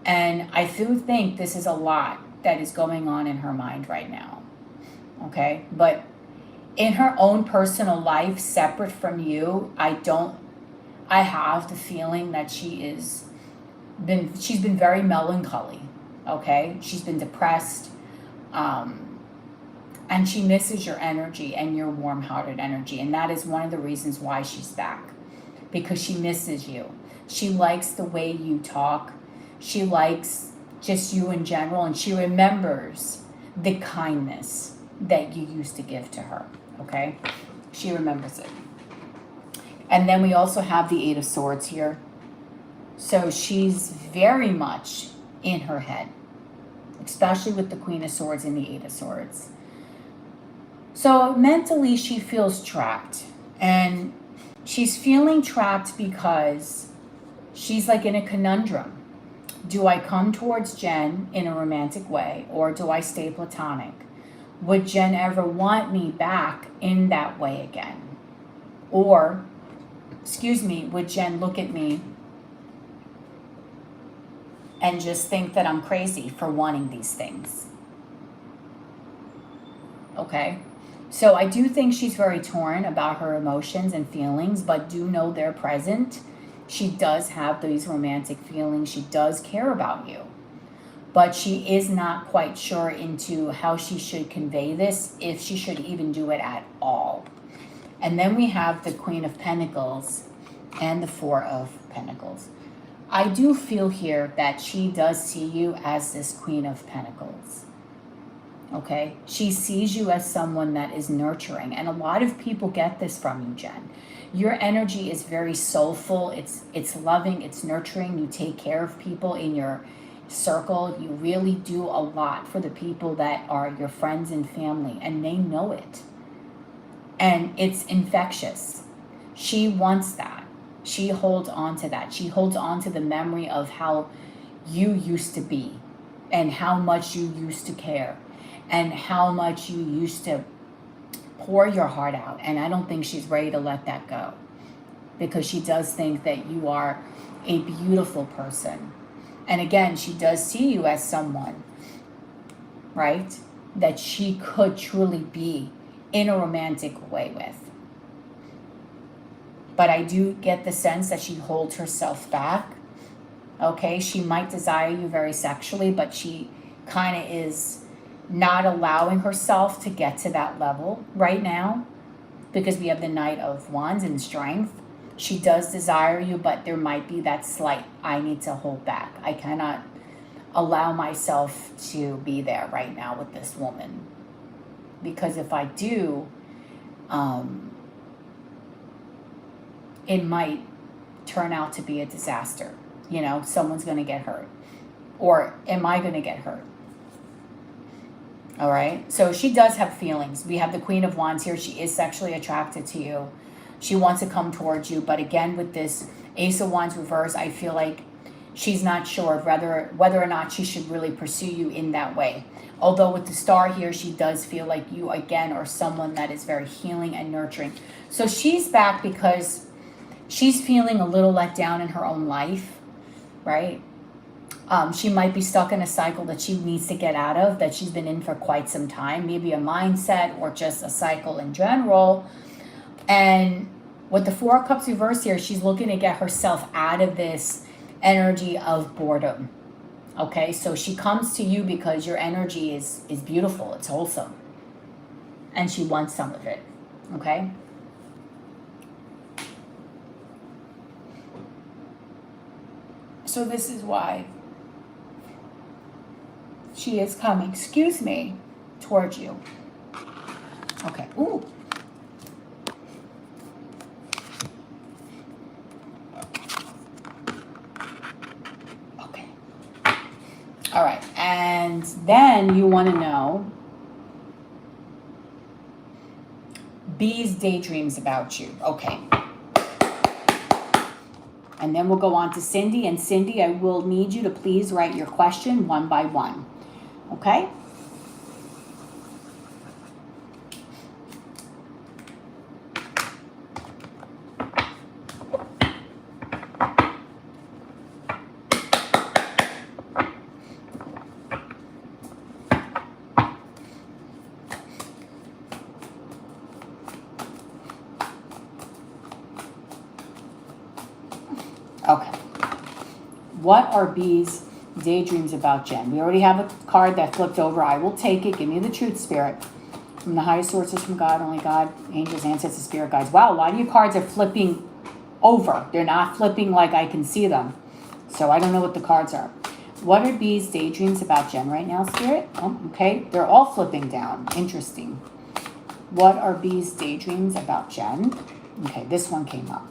And I do think this is a lot that is going on in her mind right now. Okay? But in her own personal life, separate from you, I have the feeling that she's been very melancholy. Okay? She's been depressed. And she misses your energy and your warm-hearted energy. And that is one of the reasons why she's back. Because she misses you. She likes the way you talk. She likes just you in general, and she remembers the kindness that you used to give to her, okay? She remembers it. And then we also have the Eight of Swords here. So she's very much in her head, especially with the Queen of Swords and the Eight of Swords. So mentally she feels trapped, and she's feeling trapped because she's like in a conundrum. Do I come towards Jen in a romantic way, or do I stay platonic? Would Jen ever want me back in that way again? Or, would Jen look at me and just think that I'm crazy for wanting these things? Okay? So I do think she's very torn about her emotions and feelings, but do know they're present. She does have these romantic feelings. She does care about you. But she is not quite sure into how she should convey this, if she should even do it at all. And then we have the Queen of Pentacles and the Four of Pentacles. I do feel here that she does see you as this Queen of Pentacles. Okay? She sees you as someone that is nurturing. And a lot of people get this from you, Jen. Your energy is very soulful. It's loving. It's nurturing. You take care of people in your circle. You really do a lot for the people that are your friends and family. And they know it. And it's infectious. She wants that. She holds on to that. She holds on to the memory of how you used to be and how much you used to care and how much you used to pour your heart out. And I don't think she's ready to let that go, because she does think that you are a beautiful person. And again, she does see you as someone, right, that she could truly be in a romantic way with. But I do get the sense that she holds herself back. Okay, she might desire you very sexually, but she kind of is not allowing herself to get to that level right now, because we have the Knight of Wands and Strength. She does desire you, but there might be that slight, I need to hold back. I cannot allow myself to be there right now with this woman. Because if I do, it might turn out to be a disaster. You know, someone's going to get hurt. Or am I going to get hurt? All right. So she does have feelings. We have the Queen of Wands here. She is sexually attracted to you. She wants to come towards you. But again, with this Ace of Wands reverse, I feel like she's not sure of whether or not she should really pursue you in that way. Although with the Star here, she does feel like you, again, are someone that is very healing and nurturing. So she's back because she's feeling a little let down in her own life, right? She might be stuck in a cycle that she needs to get out of, that she's been in for quite some time, maybe a mindset or just a cycle in general. And with the Four of Cups reverse here, she's looking to get herself out of this energy of boredom. Okay, so she comes to you because your energy is beautiful, it's wholesome, and she wants some of it. Okay. So this is why she is coming, excuse me, towards you. Okay. Ooh. Okay. All right. And then you want to know B's daydreams about you. Okay. And then we'll go on to Cindy. And Cindy, I will need you to please write your question one by one. Okay? Okay. What are B's daydreams about Jen? We already have a card that flipped over. I will take it. Give me the truth, Spirit. From the highest sources, from God, only God, angels, ancestors, spirit guides. Wow, a lot of your cards are flipping over. They're not flipping like I can see them. So I don't know what the cards are. What are B's daydreams about Jen right now, Spirit? Oh, okay. They're all flipping down. Interesting. What are B's daydreams about Jen? Okay, this one came up.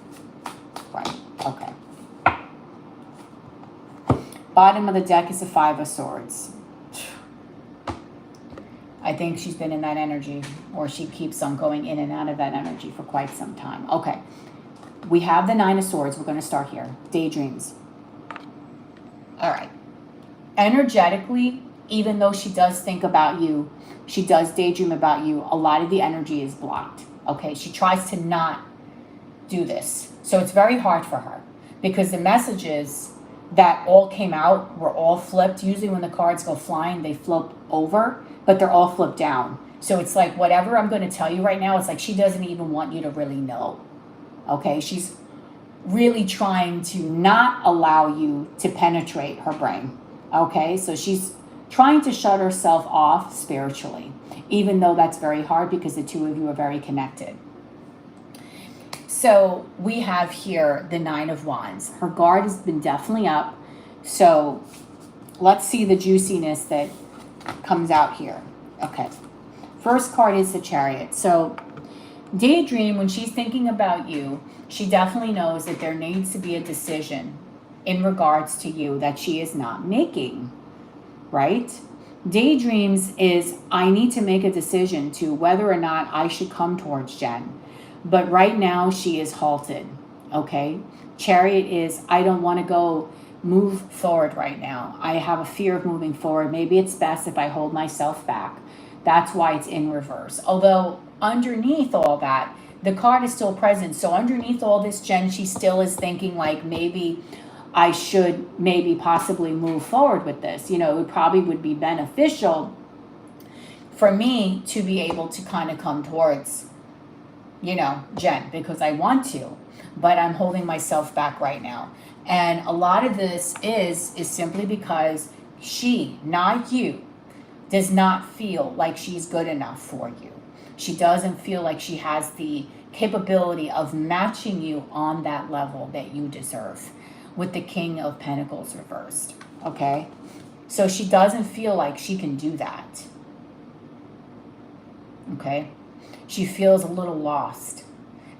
Right. Okay. Bottom of the deck is the Five of Swords. I think she's been in that energy, or she keeps on going in and out of that energy for quite some time. Okay. We have the Nine of Swords. We're going to start here. Daydreams. All right. Energetically, even though she does think about you, she does daydream about you, a lot of the energy is blocked. Okay. She tries to not do this. So it's very hard for her, because the messages that all came out were all flipped. Usually when the cards go flying, they flip over, but they're all flipped down. So it's like whatever I'm going to tell you right now, it's like she doesn't even want you to really know. Okay? She's really trying to not allow you to penetrate her brain. Okay? So she's trying to shut herself off spiritually, even though that's very hard because the two of you are very connected. So we have here the Nine of Wands. Her guard has been definitely up. So let's see the juiciness that comes out here. Okay. First card is the Chariot. So Daydream, when she's thinking about you, she definitely knows that there needs to be a decision in regards to you that she is not making, right? Daydreams is, I need to make a decision to whether or not I should come towards Jen. But right now she is halted, okay? Chariot is, I don't want to go move forward right now. I have a fear of moving forward. Maybe it's best if I hold myself back. That's why it's in reverse. Although underneath all that, the card is still present. So underneath all this, Jen, she still is thinking like maybe I should maybe possibly move forward with this. You know, it probably would be beneficial for me to be able to kind of come towards, you know, Jen, because I want to, but I'm holding myself back right now. And a lot of this is simply because she, not you, does not feel like she's good enough for you. She doesn't feel like she has the capability of matching you on that level that you deserve with the King of Pentacles reversed, okay? So she doesn't feel like she can do that, okay? She feels a little lost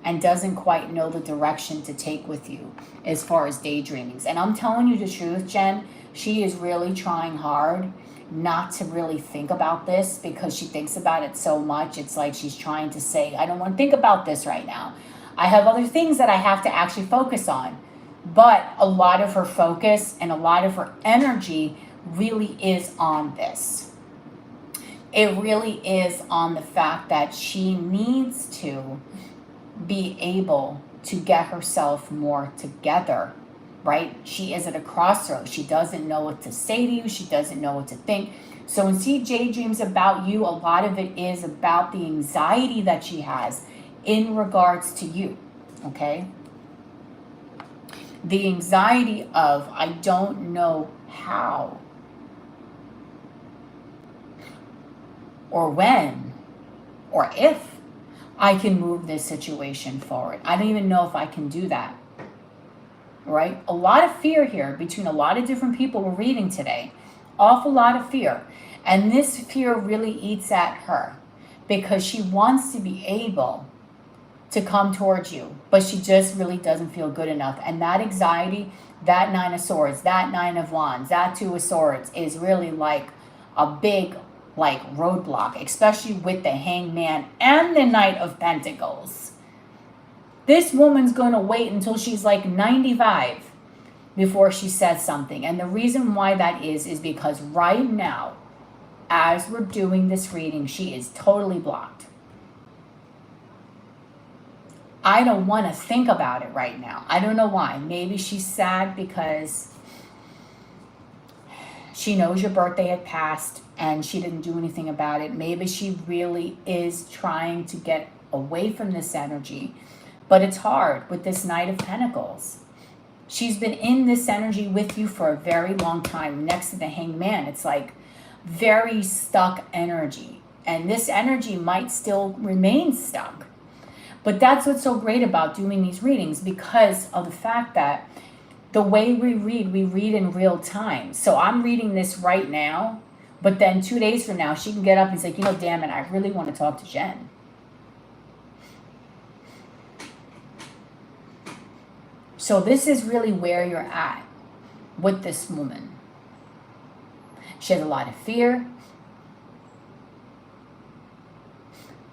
and doesn't quite know the direction to take with you as far as daydreamings. And I'm telling you the truth, Jen, she is really trying hard not to really think about this because she thinks about it so much. It's like she's trying to say, I don't want to think about this right now. I have other things that I have to actually focus on. But a lot of her focus and a lot of her energy really is on this. It really is on the fact that she needs to be able to get herself more together, right? She is at a crossroads. She doesn't know what to say to you. She doesn't know what to think. So when CJ dreams about you, a lot of it is about the anxiety that she has in regards to you, okay? The anxiety of, I don't know how or when or if I can move this situation forward. I don't even know if I can do that, right? A lot of fear here between a lot of different people we're reading today. Awful lot of fear. And this fear really eats at her because she wants to be able to come towards you, but she just really doesn't feel good enough. And that anxiety, that Nine of Swords, that Nine of Wands, that Two of Swords is really like a big roadblock, especially with the Hangman and the Knight of Pentacles. This woman's going to wait until she's like 95 before she says something. And the reason why that is because right now, as we're doing this reading, she is totally blocked. I don't want to think about it right now. I don't know why. Maybe she's sad because she knows your birthday had passed and she didn't do anything about it. Maybe she really is trying to get away from this energy. But it's hard with this Knight of Pentacles. She's been in this energy with you for a very long time. Next to the Hangman, it's like very stuck energy. And this energy might still remain stuck. But that's what's so great about doing these readings, because of the fact that the way we read in real time. So I'm reading this right now, but then 2 days from now, she can get up and say, you know, damn it, I really want to talk to Jen. So this is really where you're at with this woman. She has a lot of fear.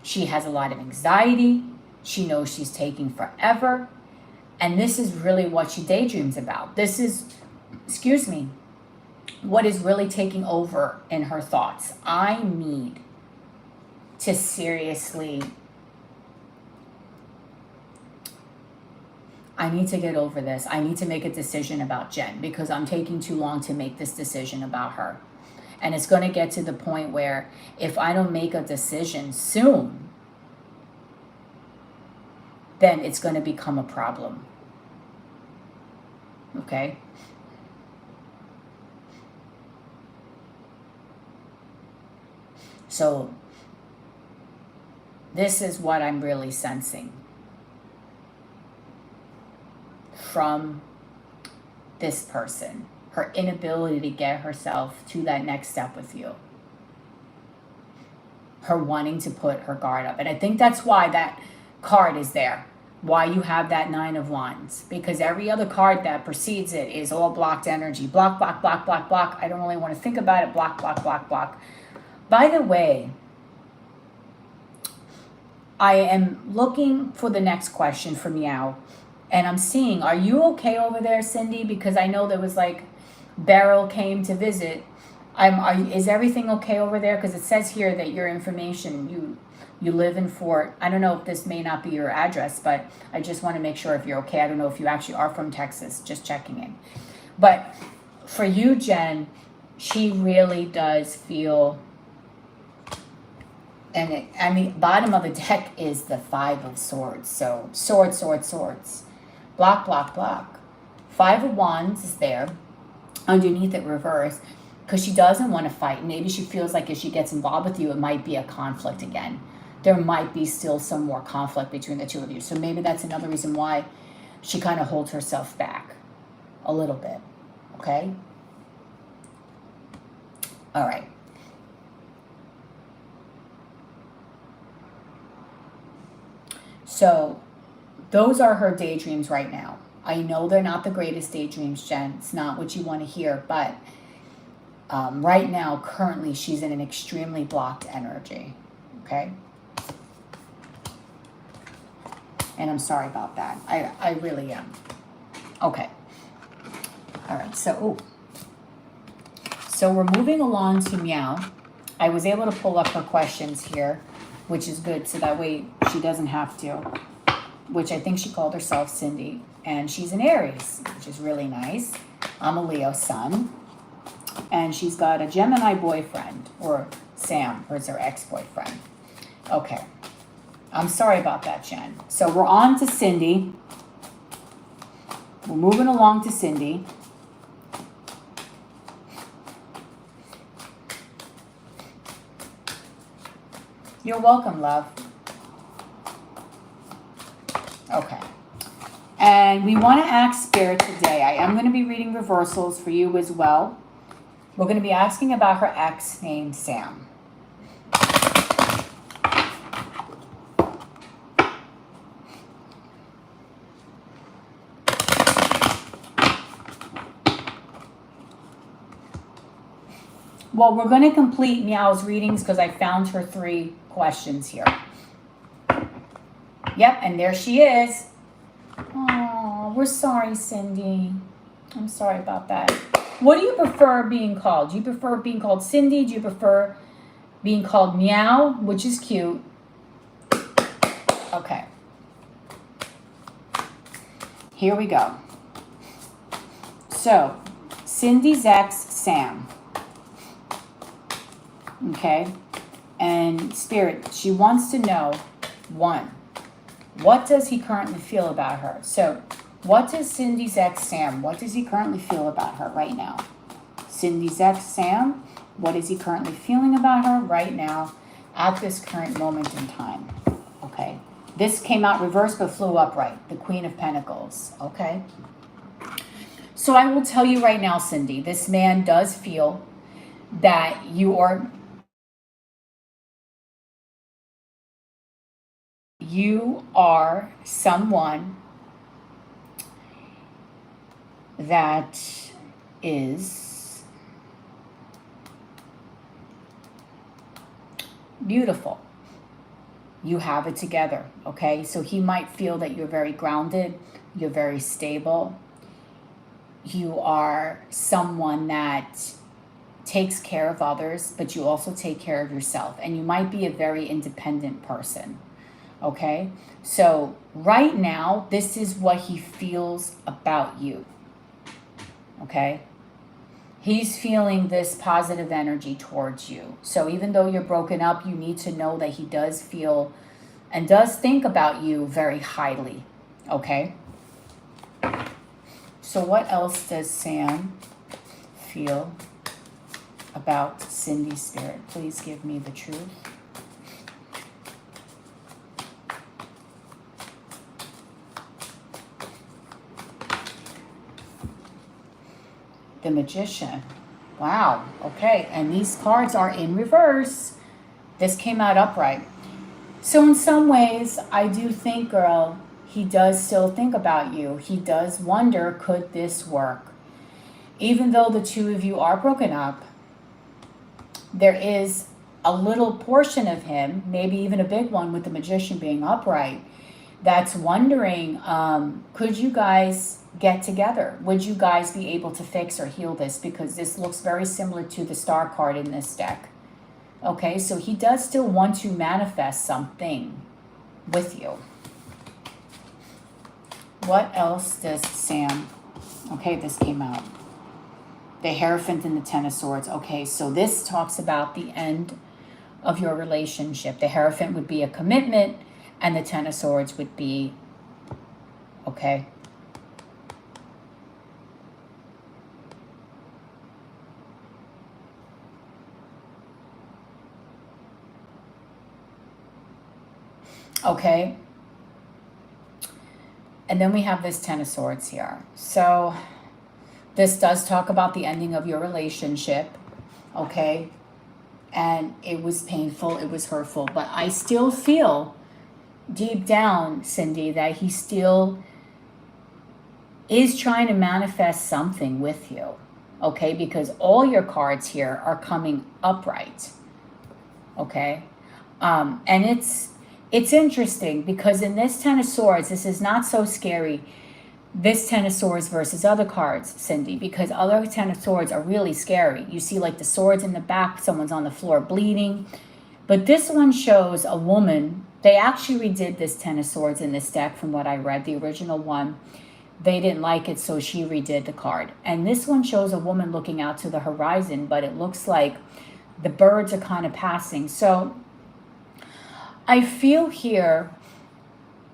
She has a lot of anxiety. She knows she's taking forever. And this is really what she daydreams about. This is, what is really taking over in her thoughts. I need to seriously, I need to get over this. I need to make a decision about Jen because I'm taking too long to make this decision about her. And it's going to get to the point where if I don't make a decision soon, then it's going to become a problem. Okay? So this is what I'm really sensing. from this person, her inability to get herself to that next step with you, her wanting to put her guard up. And I think that's why that card is there, why you have that 9 of Wands, because every other card that precedes it is all blocked energy. Block, block, block, block, block. I don't really want to think about it. Block, block, block, block. By the way, I am looking for the next question for Meow, and I'm seeing, are you okay over there, Cindy? Because I know there was like, Beryl came to visit. Is everything okay over there? Because it says here that your information, you live in Fort. I don't know if this may not be your address, but I just want to make sure if you're okay. I don't know if you actually are from Texas, just checking in. But for you, Jen, she really does feel, and the bottom of the deck is the 5 of Swords. So swords, swords, swords. Block, block, block. 5 of Wands is there. Underneath it, reverse. Because she doesn't want to fight. Maybe she feels like if she gets involved with you, it might be a conflict again. There might be still some more conflict between the two of you. So maybe that's another reason why she kind of holds herself back a little bit. Okay? All right. So those are her daydreams right now. I know they're not the greatest daydreams, Jen. It's not what you want to hear, but right now, currently, she's in an extremely blocked energy, okay? And I'm sorry about that. I really am. Okay. All right, so we're moving along to Meow. I was able to pull up her questions here, which is good, so that way she doesn't have to, which I think she called herself Cindy. And she's an Aries, which is really nice. I'm a Leo sun. And she's got a Gemini boyfriend, or Sam, or it's her ex-boyfriend. Okay. I'm sorry about that, Jen. So we're on to Cindy. We're moving along to Cindy. You're welcome, love. Okay. And we want to ask Spirit today. I am going to be reading reversals for you as well. We're going to be asking about her ex named Sam. Well, we're going to complete Meow's readings because I found her 3 questions here. Yep, and there she is. Oh, we're sorry, Cindy. I'm sorry about that. What do you prefer being called? Do you prefer being called Cindy? Do you prefer being called Meow, which is cute? Okay. Here we go. So, Cindy's ex, Sam. Okay? And Spirit, she wants to know, 1, what does he currently feel about her? So, what does Cindy's ex, Sam, what does he currently feel about her right now? Cindy's ex, Sam, what is he currently feeling about her right now at this current moment in time? Okay. This came out reversed but flew upright. The Queen of Pentacles. Okay. So I will tell you right now, Cindy, this man does feel that you are someone that is beautiful. You have it together, okay? So he might feel that you're very grounded, you're very stable. You are someone that takes care of others, but you also take care of yourself. And you might be a very independent person, okay? So right now, this is what he feels about you. Okay? He's feeling this positive energy towards you. So even though you're broken up, you need to know that he does feel and does think about you very highly. Okay? So what else does Sam feel about Cindy's spirit? Please give me the truth. The Magician. Wow. Okay. And these cards are in reverse. This came out upright. So in some ways, I do think, girl, he does still think about you. He does wonder, could this work? Even though the two of you are broken up, there is a little portion of him, maybe even a big one with the Magician being upright, that's wondering, could you guys get together? Would you guys be able to fix or heal this? Because this looks very similar to the Star card in this deck. Okay, so he does still want to manifest something with you. What else does Sam... Okay, this came out. The Hierophant and the Ten of Swords. Okay, so this talks about the end of your relationship. The Hierophant would be a commitment, and the Ten of Swords would be... Okay. Okay. And then we have this Ten of Swords here. So this does talk about the ending of your relationship. Okay. And it was painful. It was hurtful. But I still feel deep down, Cindy, that he still is trying to manifest something with you. Okay. Because all your cards here are coming upright. Okay. And it's interesting because in this Ten of Swords, this is not so scary, this Ten of Swords versus other cards, Cindy, because other Ten of Swords are really scary. You see like the swords in the back, someone's on the floor bleeding. But this one shows a woman. They actually redid this Ten of Swords in this deck from what I read, the original one. They didn't like it, so she redid the card. And this one shows a woman looking out to the horizon, but it looks like the birds are kind of passing. So I feel here,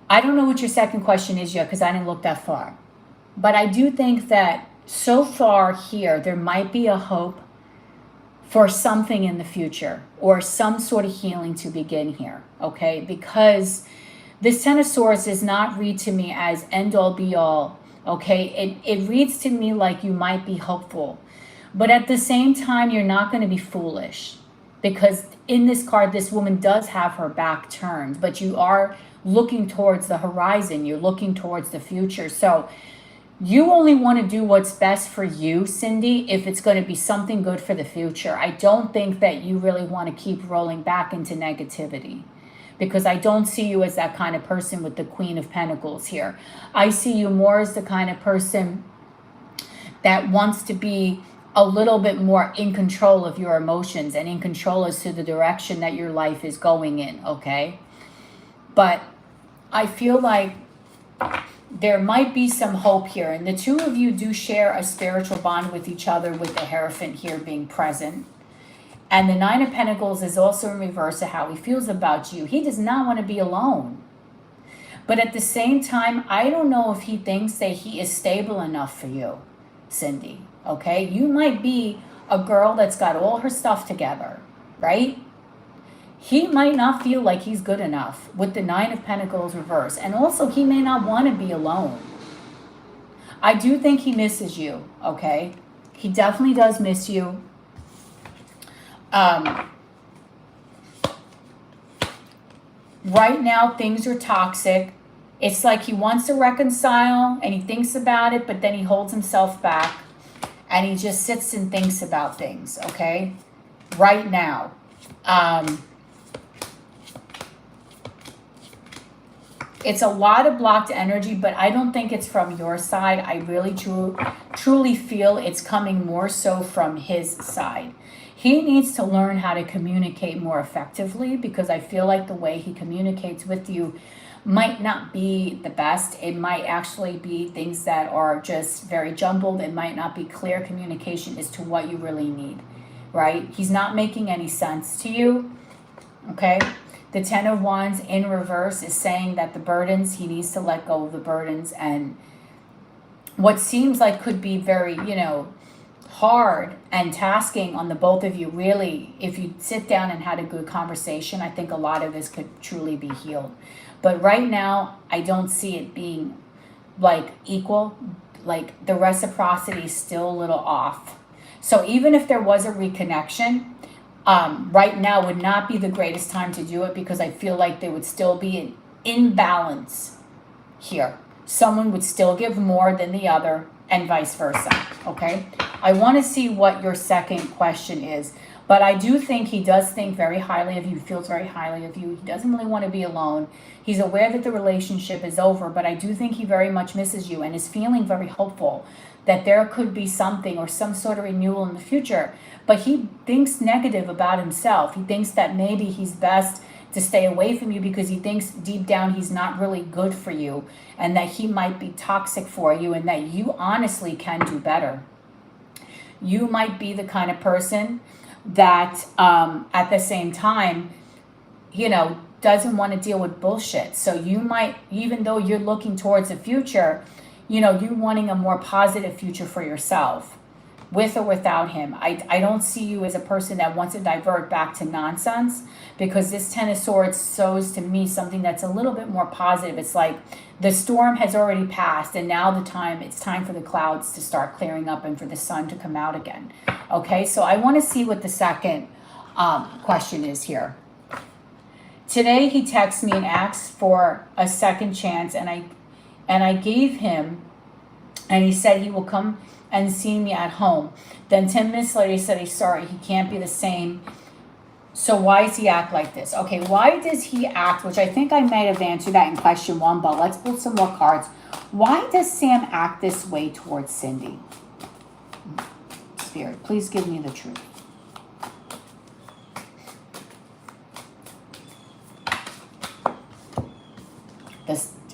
I don't know what your second question is yet because I didn't look that far. But I do think that so far here, there might be a hope for something in the future or some sort of healing to begin here, okay? Because this Ten of Swords does not read to me as end all be all, okay? It reads to me like you might be hopeful. But at the same time, you're not going to be foolish. Because in this card, this woman does have her back turned, but you are looking towards the horizon. You're looking towards the future. So you only want to do what's best for you, Cindy, if it's going to be something good for the future. I don't think that you really want to keep rolling back into negativity because I don't see you as that kind of person with the Queen of Pentacles here. I see you more as the kind of person that wants to be a little bit more in control of your emotions and in control as to the direction that your life is going in, okay? But I feel like there might be some hope here. And the two of you do share a spiritual bond with each other with the Hierophant here being present. And the Nine of Pentacles is also in reverse of how he feels about you. He does not want to be alone. But at the same time, I don't know if he thinks that he is stable enough for you, Cindy. Okay, you might be a girl that's got all her stuff together, right? He might not feel like he's good enough with the Nine of Pentacles reverse. And also, he may not want to be alone. I do think he misses you, okay? He definitely does miss you. Right now, things are toxic. It's like he wants to reconcile and he thinks about it, but then he holds himself back. And he just sits and thinks about things, okay? Right now. It's a lot of blocked energy, but I don't think it's from your side. I really truly feel it's coming more so from his side. He needs to learn how to communicate more effectively because I feel like the way he communicates with you might not be the best. It might actually be things that are just very jumbled. It might not be clear communication as to what you really need, right? He's not making any sense to you, okay? The Ten of Wands in reverse is saying that the burdens, he needs to let go of the burdens, and what seems like could be very, hard and tasking on the both of you, really, if you sit down and had a good conversation, I think a lot of this could truly be healed. But right now, I don't see it being like equal, like the reciprocity is still a little off. So even if there was a reconnection, right now would not be the greatest time to do it, because I feel like there would still be an imbalance here. Someone would still give more than the other, and vice versa, okay? I want to see what your second question is, but I do think he does think very highly of you, feels very highly of you. He doesn't really want to be alone. He's aware that the relationship is over, but I do think he very much misses you and is feeling very hopeful that there could be something or some sort of renewal in the future. But he thinks negative about himself. He thinks that maybe he's best to stay away from you because he thinks deep down he's not really good for you, and that he might be toxic for you, and that you honestly can do better. You might be the kind of person that at the same time, you know, doesn't want to deal with bullshit. So you might, even though you're looking towards the future, you know, you wanting a more positive future for yourself, with or without him. I don't see you as a person that wants to divert back to nonsense, because this Ten of Swords shows to me something that's a little bit more positive. It's like the storm has already passed, and now it's time for the clouds to start clearing up and for the sun to come out again. Okay, so I want to see what the second question is here. Today he texts me and asks for a second chance, and I gave him, and he said he will come and see me at home. Then 10 minutes later he said he's sorry, he can't be the same. So why does he act like this? Okay, why does he act, which I think I might have answered that in question 1, but let's pull some more cards. Why does Sam act this way towards Cindy? Spirit, please give me the truth.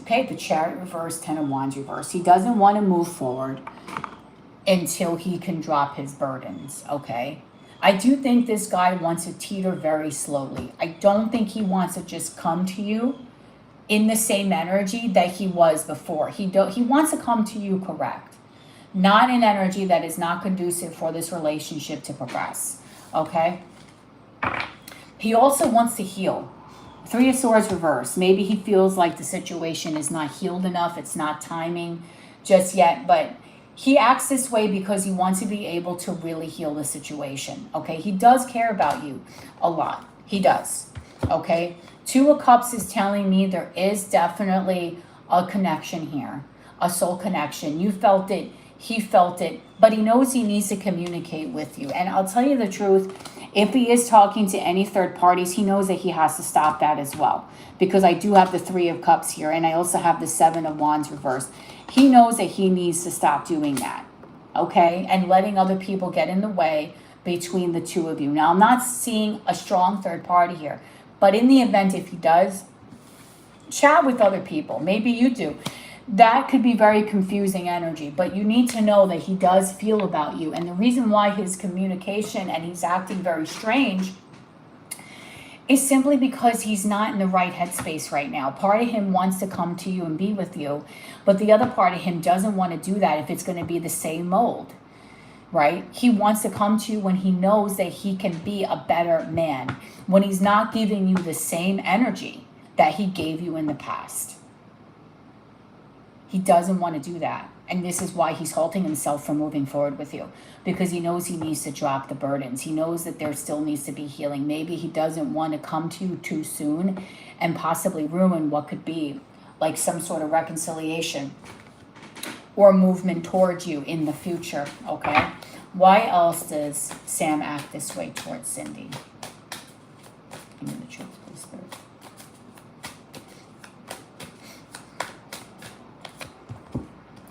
The Chariot reverse, 10 of Wands reverse. He doesn't want to move forward until he can drop his burdens, okay? I do think this guy wants to teeter very slowly. I don't think he wants to just come to you in the same energy that he was before. He wants to come to you correct, not an energy that is not conducive for this relationship to progress, okay? He also wants to heal. 3 of Swords reverse. Maybe he feels like the situation is not healed enough. It's not timing just yet, but he acts this way because he wants to be able to really heal the situation, okay? He does care about you a lot. He does, okay? 2 of Cups is telling me there is definitely a connection here, a soul connection. You felt it, he felt it, but he knows he needs to communicate with you. And I'll tell you the truth, if he is talking to any third parties, he knows that he has to stop that as well. Because I do have the 3 of Cups here, and I also have the 7 of Wands reversed. He knows that he needs to stop doing that, okay? And letting other people get in the way between the two of you. Now, I'm not seeing a strong third party here, but in the event if he does, chat with other people. Maybe you do. That could be very confusing energy, but you need to know that he does feel about you. And the reason why his communication and he's acting very strange is simply because he's not in the right headspace right now. Part of him wants to come to you and be with you, but the other part of him doesn't want to do that if it's going to be the same mold, right? He wants to come to you when he knows that he can be a better man, when he's not giving you the same energy that he gave you in the past. He doesn't want to do that. And this is why he's halting himself from moving forward with you, because he knows he needs to drop the burdens. He knows that there still needs to be healing. Maybe he doesn't want to come to you too soon and possibly ruin what could be like some sort of reconciliation or movement towards you in the future, okay? Why else does Sam act this way towards Cindy? Give me the truth, please, Spirit.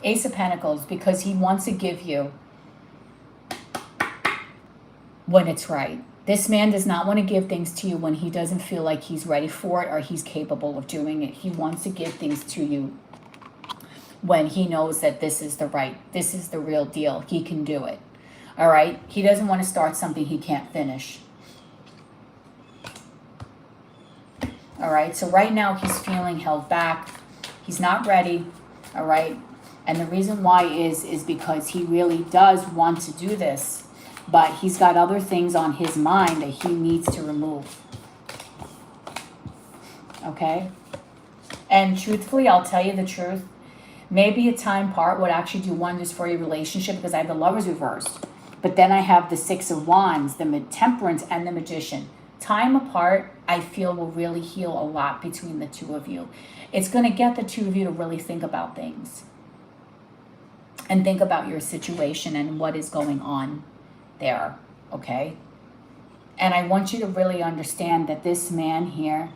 Ace of Pentacles, because he wants to give you when it's right. This man does not want to give things to you when he doesn't feel like he's ready for it or he's capable of doing it. He wants to give things to you when he knows that this is the real deal. He can do it. All right? He doesn't want to start something he can't finish. All right? So right now he's feeling held back. He's not ready. All right? And the reason why is because he really does want to do this, but he's got other things on his mind that he needs to remove. Okay? And truthfully, I'll tell you the truth. Maybe a time apart would actually do wonders for your relationship, because I have the Lovers reversed. But then I have the Six of Wands, the Temperance, and the Magician. Time apart, I feel, will really heal a lot between the two of you. It's going to get the two of you to really think about things. And think about your situation and what is going on there, okay? And I want you to really understand that this man here,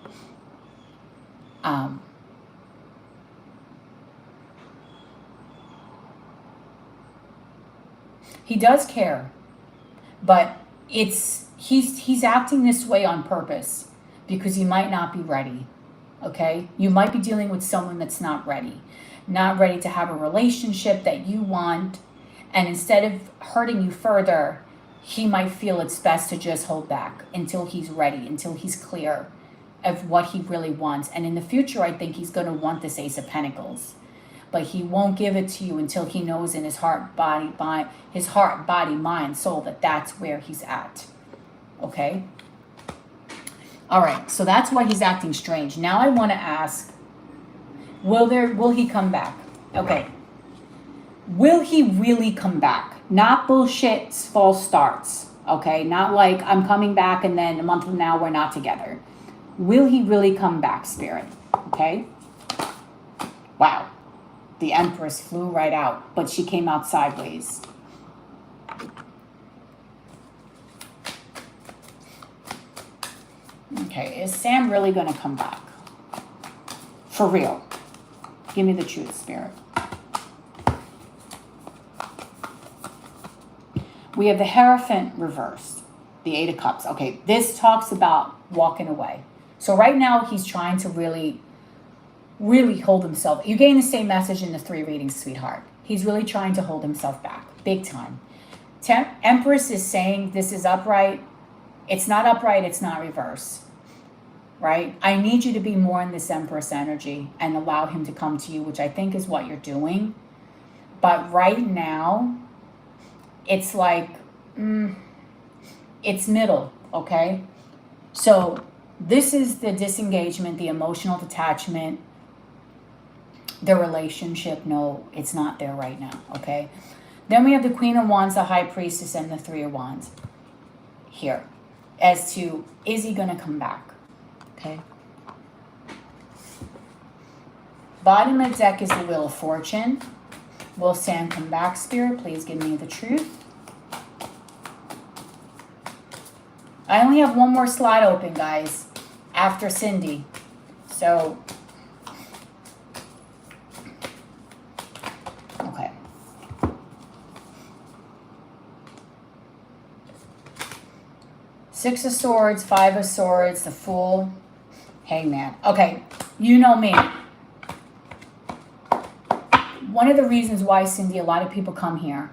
he does care, but he's acting this way on purpose because he might not be ready, okay? You might be dealing with someone that's not ready to have a relationship that you want, and instead of hurting you further, he might feel it's best to just hold back until he's ready, until he's clear of what he really wants. And in the future, I think he's going to want this Ace of Pentacles, but he won't give it to you until he knows in his heart, body, mind, soul, that that's where he's at. Okay? All right, so that's why he's acting strange. Now I want to ask, will he come back? Okay. Will he really come back? Not bullshit false starts. Okay? Not like I'm coming back and then a month from now we're not together. Will he really come back, Spirit? Okay? Wow. The Empress flew right out, but she came out sideways. Okay, is Sam really going to come back? For real? Give me the truth, Spirit. We have the Hierophant reversed, the Eight of Cups. Okay, this talks about walking away. So right now he's trying to really hold himself. You're getting the same message in the 3 readings, sweetheart. He's really trying to hold himself back, big time. Empress is saying this is upright. It's not upright, it's not reverse, right? I need you to be more in this Empress energy and allow him to come to you, which I think is what you're doing. But right now, it's like, it's middle, okay? So this is the disengagement, the emotional detachment, the relationship. No, it's not there right now, okay? Then we have the Queen of Wands, the High Priestess, and the Three of Wands here. As to, is he going to come back? Okay. Bottom of the deck is the Wheel of Fortune. Will Sam come back, Spirit? Please give me the truth. I only have one more slot open, guys, after Cindy. So, okay. Six of Swords, Five of Swords, the Fool, Hangman. Okay, you know me. One of the reasons why, Cindy, a lot of people come here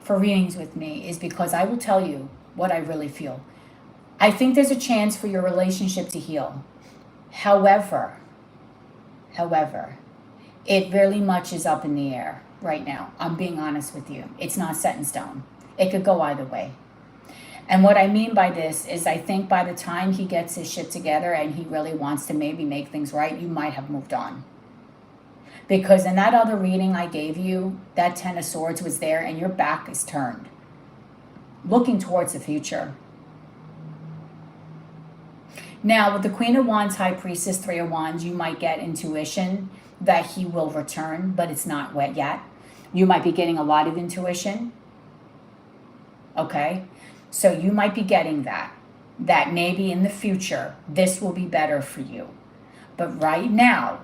for readings with me is because I will tell you what I really feel. I think there's a chance for your relationship to heal. However, it really much is up in the air right now. I'm being honest with you. It's not set in stone. It could go either way. And what I mean by this is I think by the time he gets his shit together and he really wants to maybe make things right, you might have moved on. Because in that other reading I gave you, that Ten of Swords was there and your back is turned, looking towards the future. Now, with the Queen of Wands, High Priestess, Three of Wands, you might get intuition that he will return, but it's not wet yet. You might be getting a lot of intuition. Okay? So you might be getting that maybe in the future, this will be better for you. But right now,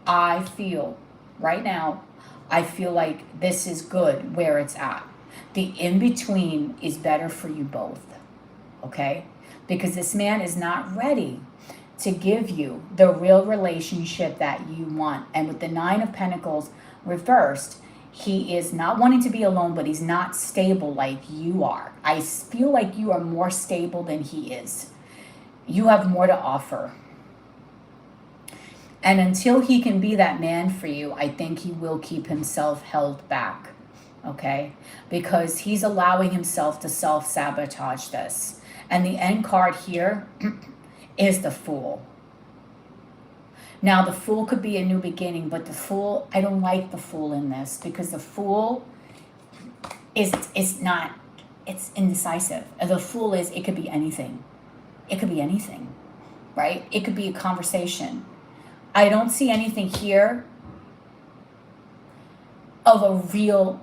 I feel like this is good where it's at. The in-between is better for you both. Okay? Because this man is not ready to give you the real relationship that you want. And with the Nine of Pentacles reversed, he is not wanting to be alone, but he's not stable like you are. I feel like you are more stable than he is. You have more to offer. And until he can be that man for you, I think he will keep himself held back. Okay? Because he's allowing himself to self-sabotage this. And the end card here is the Fool. Now, the Fool could be a new beginning, but the Fool, I don't like the Fool in this, because the Fool is not, it's indecisive. The Fool is, it could be anything. It could be anything, right? It could be a conversation. I don't see anything here of a real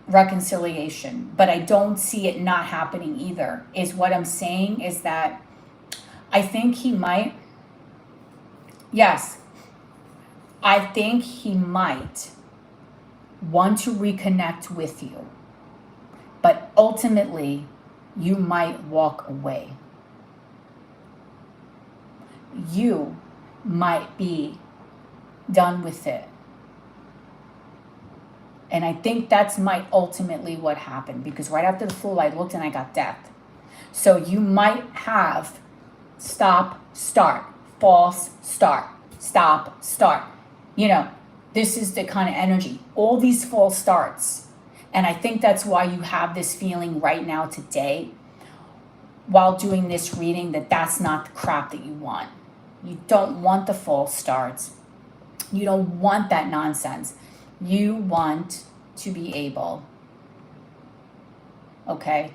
reconciliation, but I don't see it not happening either. Is what I'm saying is that I think he might, yes, I think he might want to reconnect with you, but ultimately you might walk away. You might be done with it. And I think that's might ultimately what happened, because right after the Fool, I looked and I got Death. So you might have stop, start, false start, stop, start. You know, this is the kind of energy. All these false starts. And I think that's why you have this feeling right now today while doing this reading that that's not the crap that you want. You don't want the false starts. You don't want that nonsense. You want to be able, okay,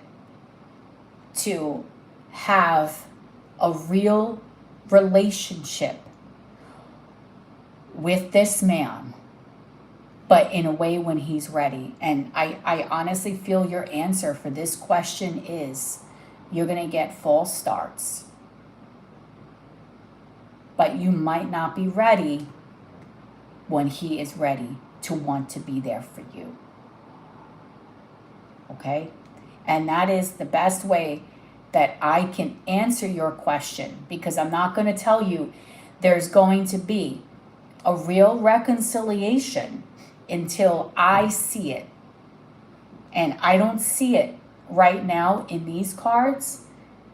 to have a real relationship with this man, but in a way when he's ready. And I honestly feel your answer for this question is you're going to get false starts, but you might not be ready when he is ready to want to be there for you. Okay? And that is the best way that I can answer your question, because I'm not going to tell you there's going to be a real reconciliation until I see it. And I don't see it right now in these cards,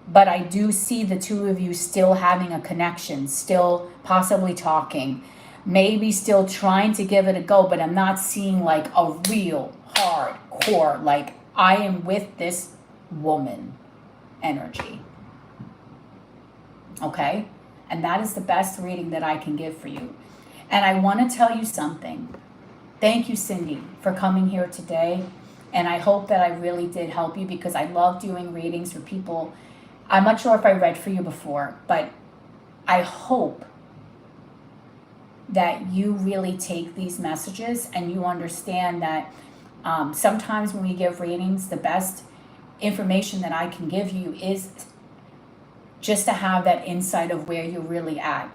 but I do see the two of you still having a connection, still possibly talking, maybe still trying to give it a go, but I'm not seeing like a real hardcore, like I am with this woman energy. Okay? And that is the best reading that I can give for you. And I want to tell you something. Thank you, Cindy, for coming here today. And I hope that I really did help you, because I love doing readings for people. I'm not sure if I read for you before, but I hope that you really take these messages and you understand that sometimes when we give readings, the best information that I can give you is just to have that insight of where you're really at.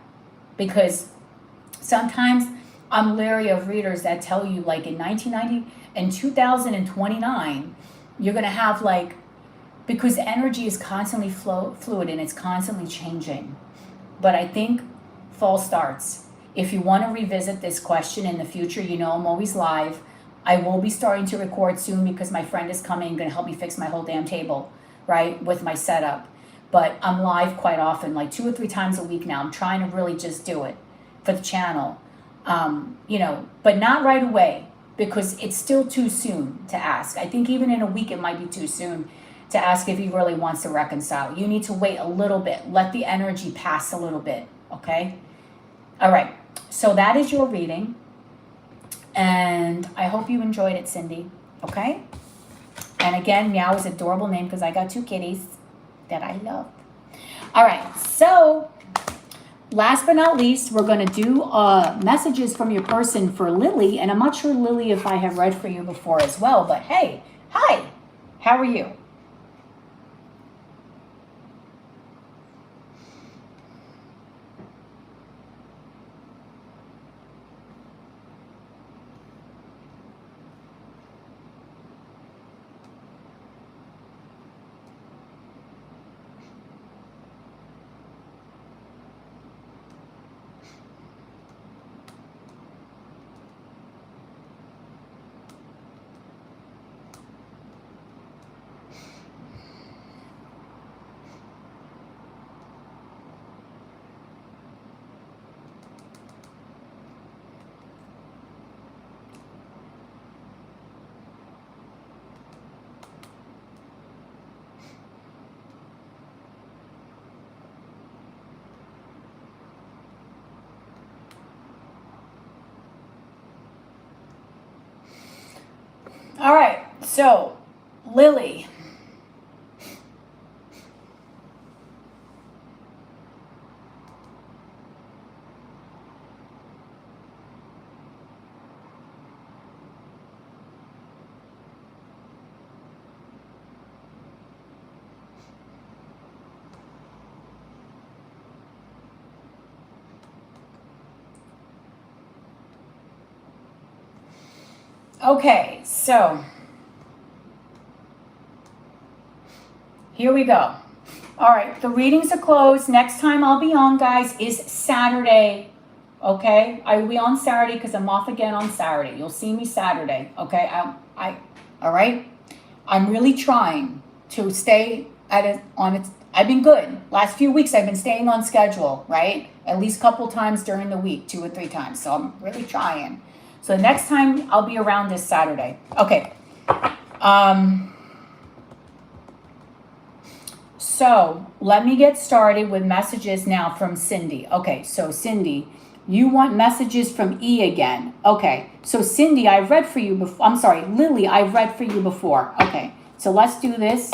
Because sometimes I'm leery of readers that tell you like in 1990 and 2029, you're going to have like, because energy is constantly fluid and it's constantly changing. But I think false starts. If you want to revisit this question in the future, you know I'm always live. I will be starting to record soon because my friend is coming, going to help me fix my whole damn table, right, with my setup. But I'm live quite often, like 2 or 3 times a week now. I'm trying to really just do it for the channel, you know, but not right away, because it's still too soon to ask. I think even in a week it might be too soon to ask if he really wants to reconcile. You need to wait a little bit. Let the energy pass a little bit, okay? All right, so that is your reading. And I hope you enjoyed it, Cindy, okay? And again, Meow is an adorable name because I got 2 kitties that I love. All right, so last but not least, we're going to do messages from your person for Lily. And I'm not sure, Lily, if I have read for you before as well. But hey, hi, how are you? All right, so Lily. Okay, so here we go. All right, the readings are closed. Next time I'll be on, guys, is Saturday. Okay, I will be on Saturday because I'm off again on Saturday. You'll see me Saturday. Okay, all right. I'm really trying to stay at it on its. I've been good. Last few weeks I've been staying on schedule, right? At least a couple times during the week, 2 or 3 times. So I'm really trying. So next time I'll be around this Saturday. Okay. So let me get started with messages now from Cindy. Okay, so Cindy, you want messages from E again. Okay, so Cindy, I've read for you before. I'm sorry, Lily, I've read for you before. Okay, so let's do this.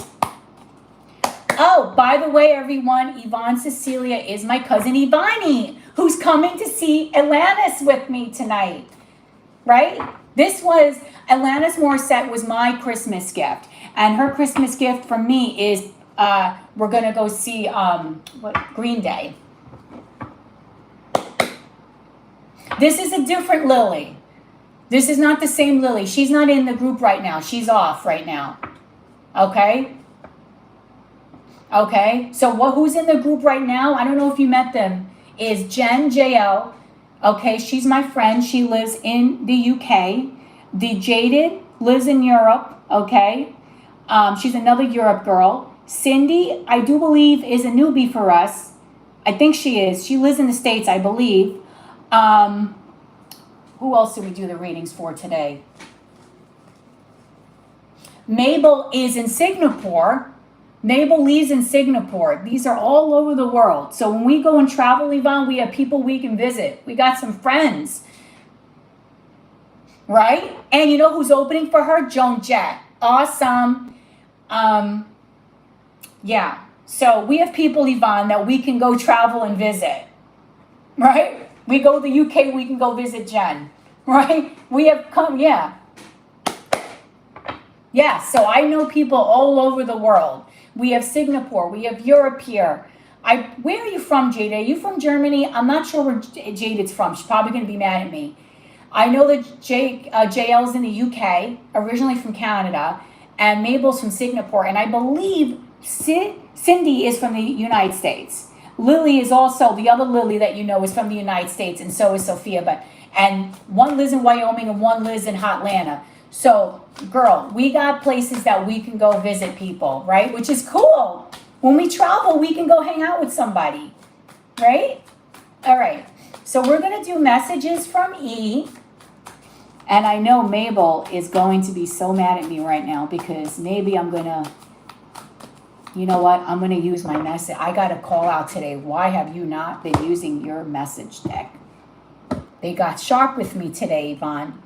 Oh, by the way, everyone, Yvonne Cecilia is my cousin Ivani, who's coming to see Alanis with me tonight. Right? This was, Alanis Morissette was my Christmas gift. And her Christmas gift from me is, we're going to go see Green Day. This is a different Lily. This is not the same Lily. She's not in the group right now. She's off right now. Okay? Okay? So who's in the group right now? I don't know if you met them. Is Jen JL. Okay, she's my friend. She lives in the UK. The Jaded lives in Europe. Okay, she's another Europe girl. Cindy, I do believe, is a newbie for us. I think she is. She lives in the States, I believe. Who else did we do the readings for today? Mabel is in Singapore. Mabel Lee's in Singapore. These are all over the world. So when we go and travel, Yvonne, we have people we can visit. We got some friends. Right? And you know who's opening for her? Joan Jett. Awesome. Yeah. So we have people, Yvonne, that we can go travel and visit. Right? We go to the UK, we can go visit Jen. Right? We have come, yeah. Yeah, so I know people all over the world. We have Singapore. We have Europe here. Where are you from, Jade? Are you from Germany? I'm not sure where Jaded's from. She's probably going to be mad at me. I know that JL's in the UK, originally from Canada, and Mabel's from Singapore. And I believe Cindy is from the United States. Lily is also, the other Lily that you know is from the United States, and so is Sophia. And one lives in Wyoming and one lives in Hotlanta. So, girl, we got places that we can go visit people, right? Which is cool. When we travel, we can go hang out with somebody, right? All right. So we're going to do messages from E. And I know Mabel is going to be so mad at me right now because maybe I'm going to, you know what? I'm going to use my message. I got a call out today. Why have you not been using your message deck? They got sharp with me today, Yvonne.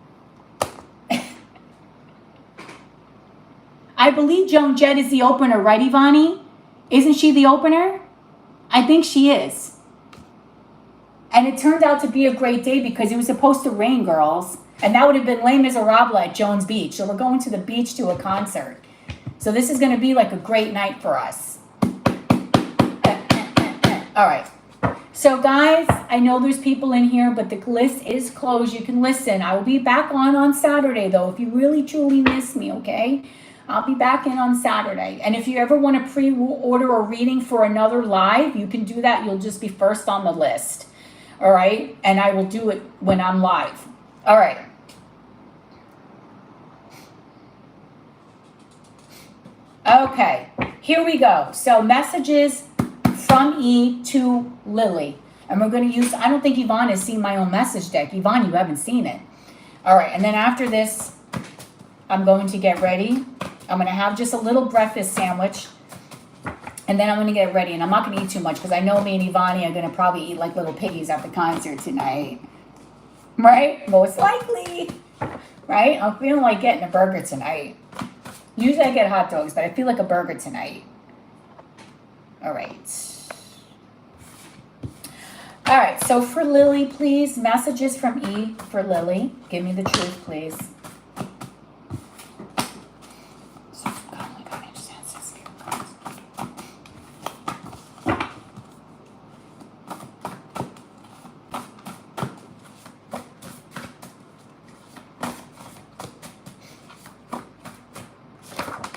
I believe Joan Jett is the opener, right, Ivani? Isn't she the opener? I think she is. And it turned out to be a great day because it was supposed to rain, girls. And that would have been Les Miserables at Jones Beach. So we're going to the beach to a concert. So this is going to be like a great night for us. All right. So guys, I know there's people in here, but the list is closed. You can listen. I will be back on Saturday, though, if you really, truly miss me, okay? I'll be back in on Saturday. And if you ever want to pre-order a reading for another live, you can do that. You'll just be first on the list. All right? And I will do it when I'm live. All right. Okay. Here we go. So messages from E to Lily. And we're going to use, I don't think Yvonne has seen my own message deck. Yvonne, you haven't seen it. All right. And then after this, I'm going to get ready. I'm going to have just a little breakfast sandwich. And then I'm going to get ready. And I'm not going to eat too much because I know me and Ivani are going to probably eat like little piggies at the concert tonight. Right? Most likely. Right? I'm feeling like getting a burger tonight. Usually I get hot dogs, but I feel like a burger tonight. All right. All right, so for Lily, please, messages from E for Lily. Give me the truth, please. Oh my God, I just had some spirit cards.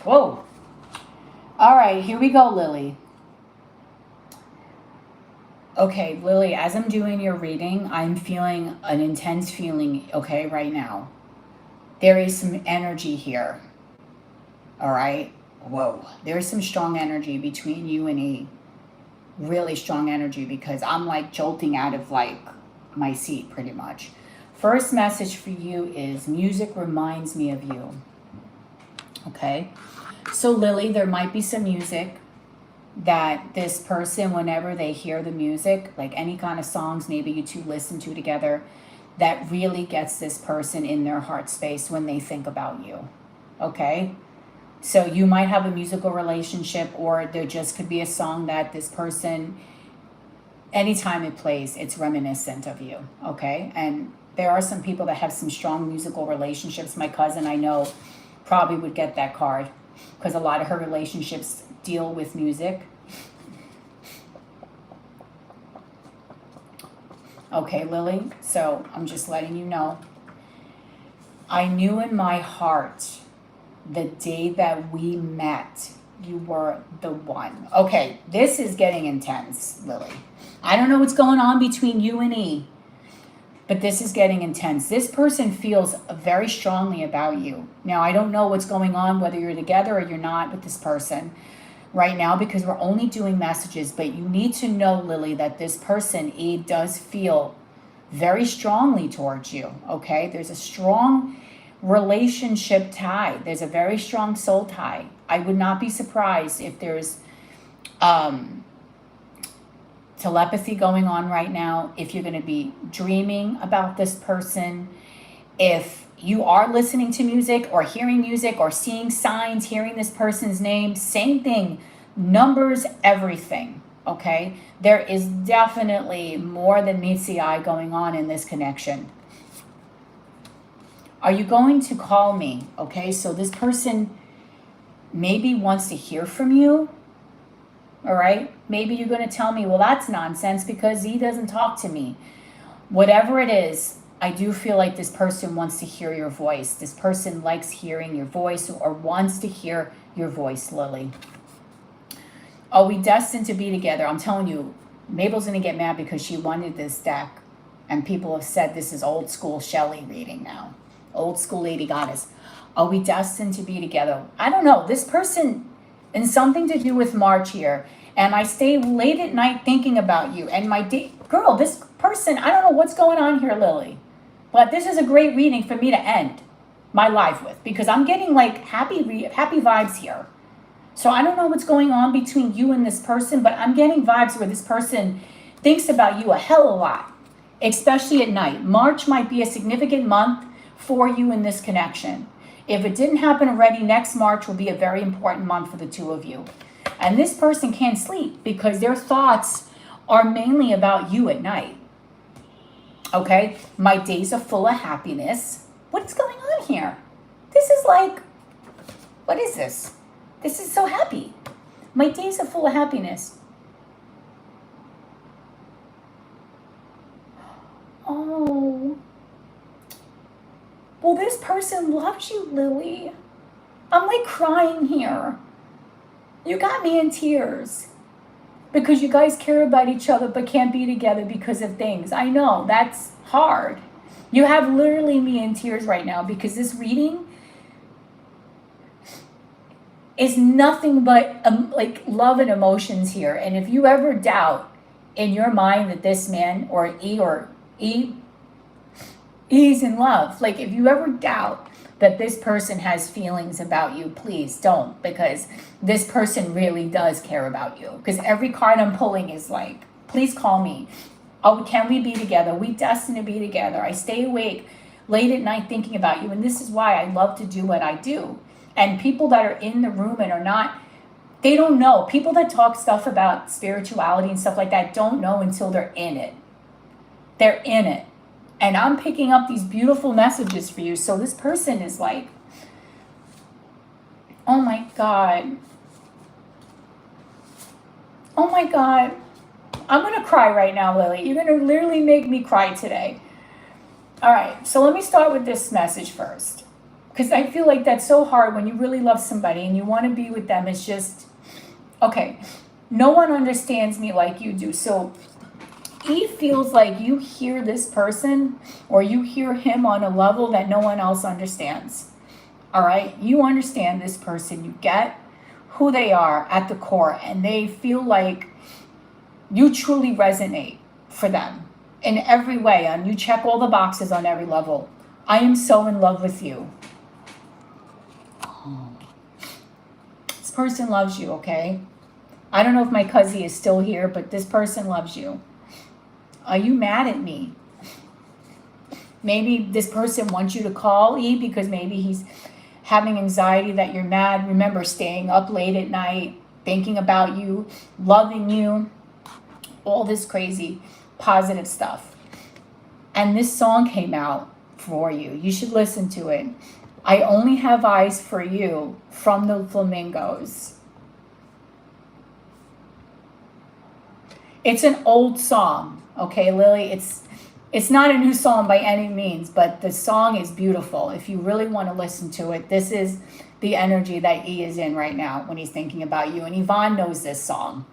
Whoa. All right, here we go, Lily. Okay, Lily, as I'm doing your reading, I'm feeling an intense feeling, okay, right now. There is some energy here. All right? Whoa. There is some strong energy between you and E. Really strong energy because I'm like jolting out of like my seat pretty much. First message for you is music reminds me of you. Okay? So, Lily, there might be some music that this person, whenever they hear the music, like any kind of songs maybe you two listen to together, that really gets this person in their heart space when they think about you. Okay? So you might have a musical relationship, or there just could be a song that this person, anytime it plays, it's reminiscent of you. Okay? And there are some people that have some strong musical relationships. My cousin, I know, probably would get that card because a lot of her relationships deal with music. Okay, Lily, so I'm just letting you know. I knew in my heart the day that we met, you were the one. Okay, this is getting intense, Lily. I don't know what's going on between you and E, but this is getting intense. This person feels very strongly about you. Now, I don't know what's going on, whether you're together or you're not with this person right now, because we're only doing messages, but you need to know, Lily, that this person, E, does feel very strongly towards you, okay? There's a strong relationship tie. There's a very strong soul tie. I would not be surprised if there's telepathy going on right now, if you're going to be dreaming about this person, if you are listening to music or hearing music or seeing signs, hearing this person's name, same thing, numbers, everything, okay? There is definitely more than meets the eye going on in this connection. Are you going to call me? Okay, so this person maybe wants to hear from you, all right? Maybe you're going to tell me, well, that's nonsense because he doesn't talk to me. Whatever it is, I do feel like this person wants to hear your voice. This person likes hearing your voice or wants to hear your voice, Lily. Are we destined to be together? I'm telling you, Mabel's going to get mad because she wanted this deck. And people have said this is old school Shelley reading now. Old school Lady Goddess. Are we destined to be together? I don't know. This person, and something to do with March here. And I stay late at night thinking about you. And my girl, this person, I don't know what's going on here, Lily. But this is a great reading for me to end my life with, because I'm getting like happy vibes here. So I don't know what's going on between you and this person, but I'm getting vibes where this person thinks about you a hell of a lot, especially at night. March might be a significant month for you in this connection. If it didn't happen already, next March will be a very important month for the two of you. And this person can't sleep because their thoughts are mainly about you at night. Okay, my days are full of happiness. What's going on here? This is like, what is this? This is so happy. My days are full of happiness. Oh. Well, this person loves you, Lily. I'm like crying here. You got me in tears. Because you guys care about each other but can't be together because of things. I know, that's hard. You have literally me in tears right now because this reading is nothing but like love and emotions here. And if you ever doubt in your mind that this man or E's in love, like if you ever doubt that this person has feelings about you, please don't, because this person really does care about you. Because every card I'm pulling is like, please call me. Oh, can we be together? We destined to be together. I stay awake late at night thinking about you. And this is why I love to do what I do. And people that are in the room and are not, they don't know. People that talk stuff about spirituality and stuff like that don't know until they're in it. They're in it. And I'm picking up these beautiful messages for you. So this person is like, oh my God. Oh my God. I'm going to cry right now, Lily. You're going to literally make me cry today. All right. So let me start with this message first. Because I feel like that's so hard when you really love somebody and you want to be with them. It's just, okay. No one understands me like you do. So he feels like you hear this person or you hear him on a level that no one else understands. All right. You understand this person. You get who they are at the core, and they feel like you truly resonate for them in every way, and you check all the boxes on every level. I am so in love with you. This person loves you, okay? I don't know if my cousin is still here, but this person loves you. Are you mad at me? Maybe this person wants you to call E because maybe he's having anxiety that you're mad. Remember, staying up late at night, thinking about you, loving you, all this crazy positive stuff. And this song came out for you. You should listen to it. I Only Have Eyes for You from the Flamingos. It's an old song, okay, Lily? It's not a new song by any means, but the song is beautiful. If you really want to listen to it, this is the energy that E is in right now when he's thinking about you. And Yvonne knows this song.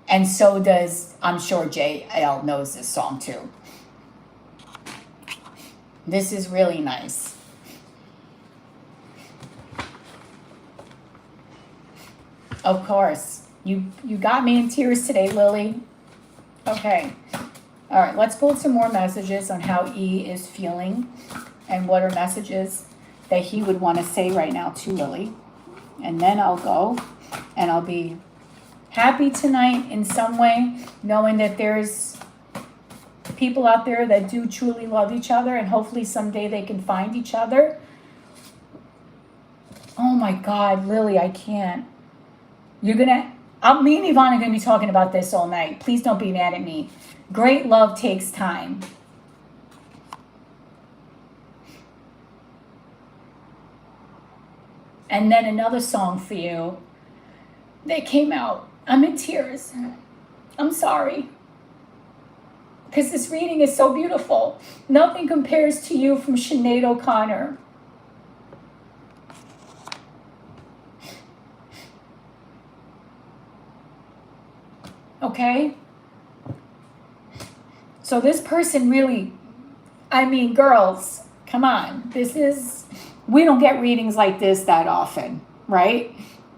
And so does, I'm sure, JL knows this song too. This is really nice. Of course. You got me in tears today, Lily. Okay. All right, let's pull some more messages on how E is feeling and what are messages that he would want to say right now to Lily. And then I'll go and I'll be happy tonight in some way, knowing that there's people out there that do truly love each other, and hopefully someday they can find each other. Oh my God, Lily, I can't. Me and Yvonne are going to be talking about this all night. Please don't be mad at me. Great love takes time. And then another song for you. They came out. I'm in tears. I'm sorry. Because this reading is so beautiful. Nothing compares to you from Sinead O'Connor. Okay? So this person really, I mean, girls, come on. We don't get readings like this that often, right?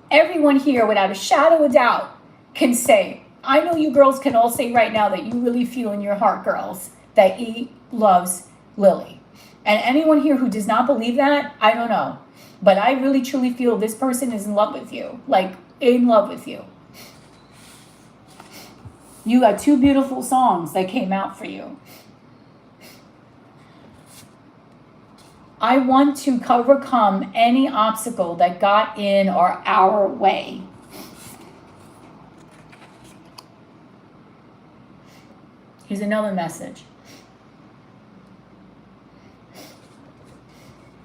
Everyone here, without a shadow of doubt, can say, I know you girls can all say right now that you really feel in your heart, girls, that E loves Lily. And anyone here who does not believe that, I don't know. But I really truly feel this person is in love with you. Like, in love with you. You got two beautiful songs that came out for you. I want to overcome any obstacle that got in or our way. Here's another message.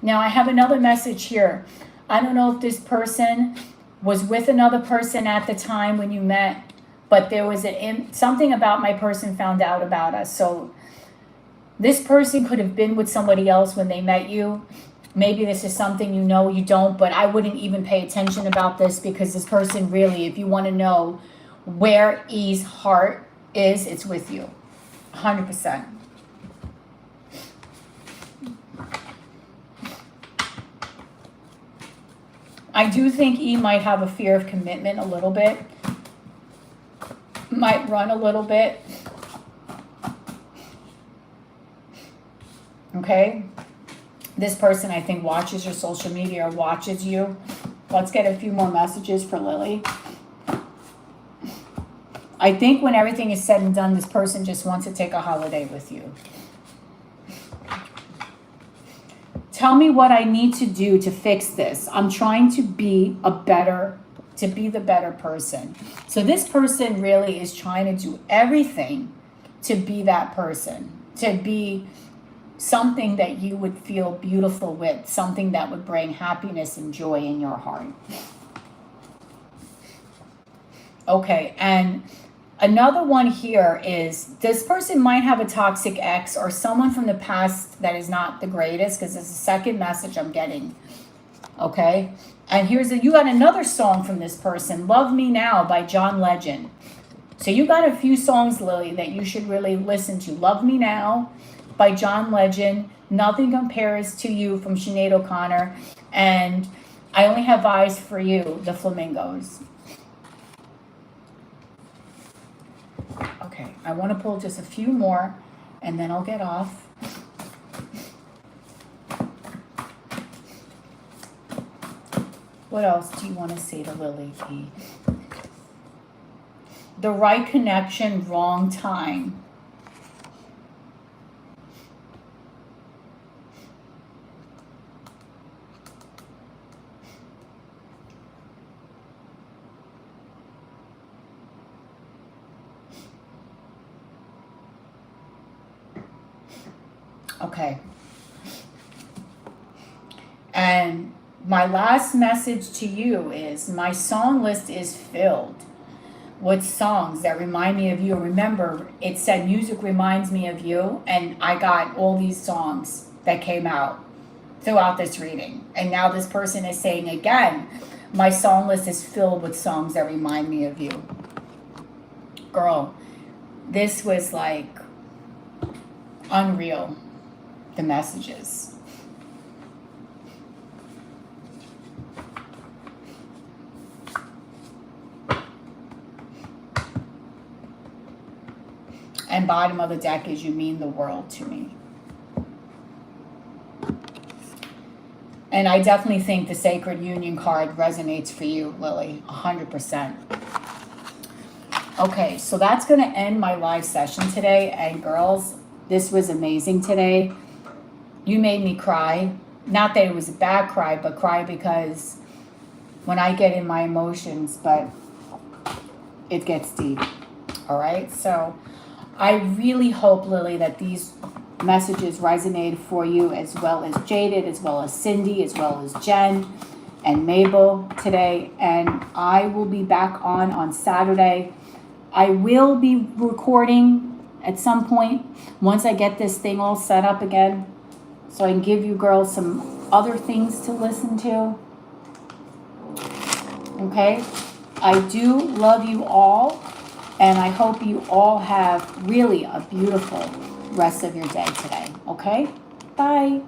Now I have another message here. I don't know if this person was with another person at the time when you met, but there was something about my person found out about us. So this person could have been with somebody else when they met you. Maybe this is something you know, you don't, but I wouldn't even pay attention about this, because this person really, if you want to know where E's heart is, it's with you. 100%. I do think E might have a fear of commitment a little bit. Might run a little bit. Okay? This person, I think, watches your social media or watches you. Let's get a few more messages for Lily. I think when everything is said and done, this person just wants to take a holiday with you. Tell me what I need to do to fix this. I'm trying to be the better person. So this person really is trying to do everything to be that person, to be something that you would feel beautiful with, something that would bring happiness and joy in your heart. Okay, and another one here is this person might have a toxic ex or someone from the past that is not the greatest, because it's the second message I'm getting. Okay, and you got another song from this person, Love Me Now by John Legend. So you got a few songs, Lily, that you should really listen to. Love Me Now by John Legend, Nothing Compares to You from Sinead O'Connor, and I Only Have Eyes for You, the Flamingos. Okay, I want to pull just a few more and then I'll get off. What else do you want to say to Lily P? The right connection, wrong time. Okay. And my last message to you is my song list is filled with songs that remind me of you. Remember, it said music reminds me of you, and I got all these songs that came out throughout this reading. And now this person is saying again, my song list is filled with songs that remind me of you. Girl, this was like unreal, the messages. And bottom of the deck is you mean the world to me. And I definitely think the Sacred Union card resonates for you, Lily, 100%. Okay, so that's going to end my live session today. And girls, this was amazing today. You made me cry. Not that it was a bad cry, but cry because when I get in my emotions, but it gets deep. All right, so I really hope, Lily, that these messages resonated for you, as well as Jaded, as well as Cindy, as well as Jen and Mabel today. And I will be back on Saturday. I will be recording at some point once I get this thing all set up again, so I can give you girls some other things to listen to. Okay? I do love you all. And I hope you all have really a beautiful rest of your day today. Okay? Bye.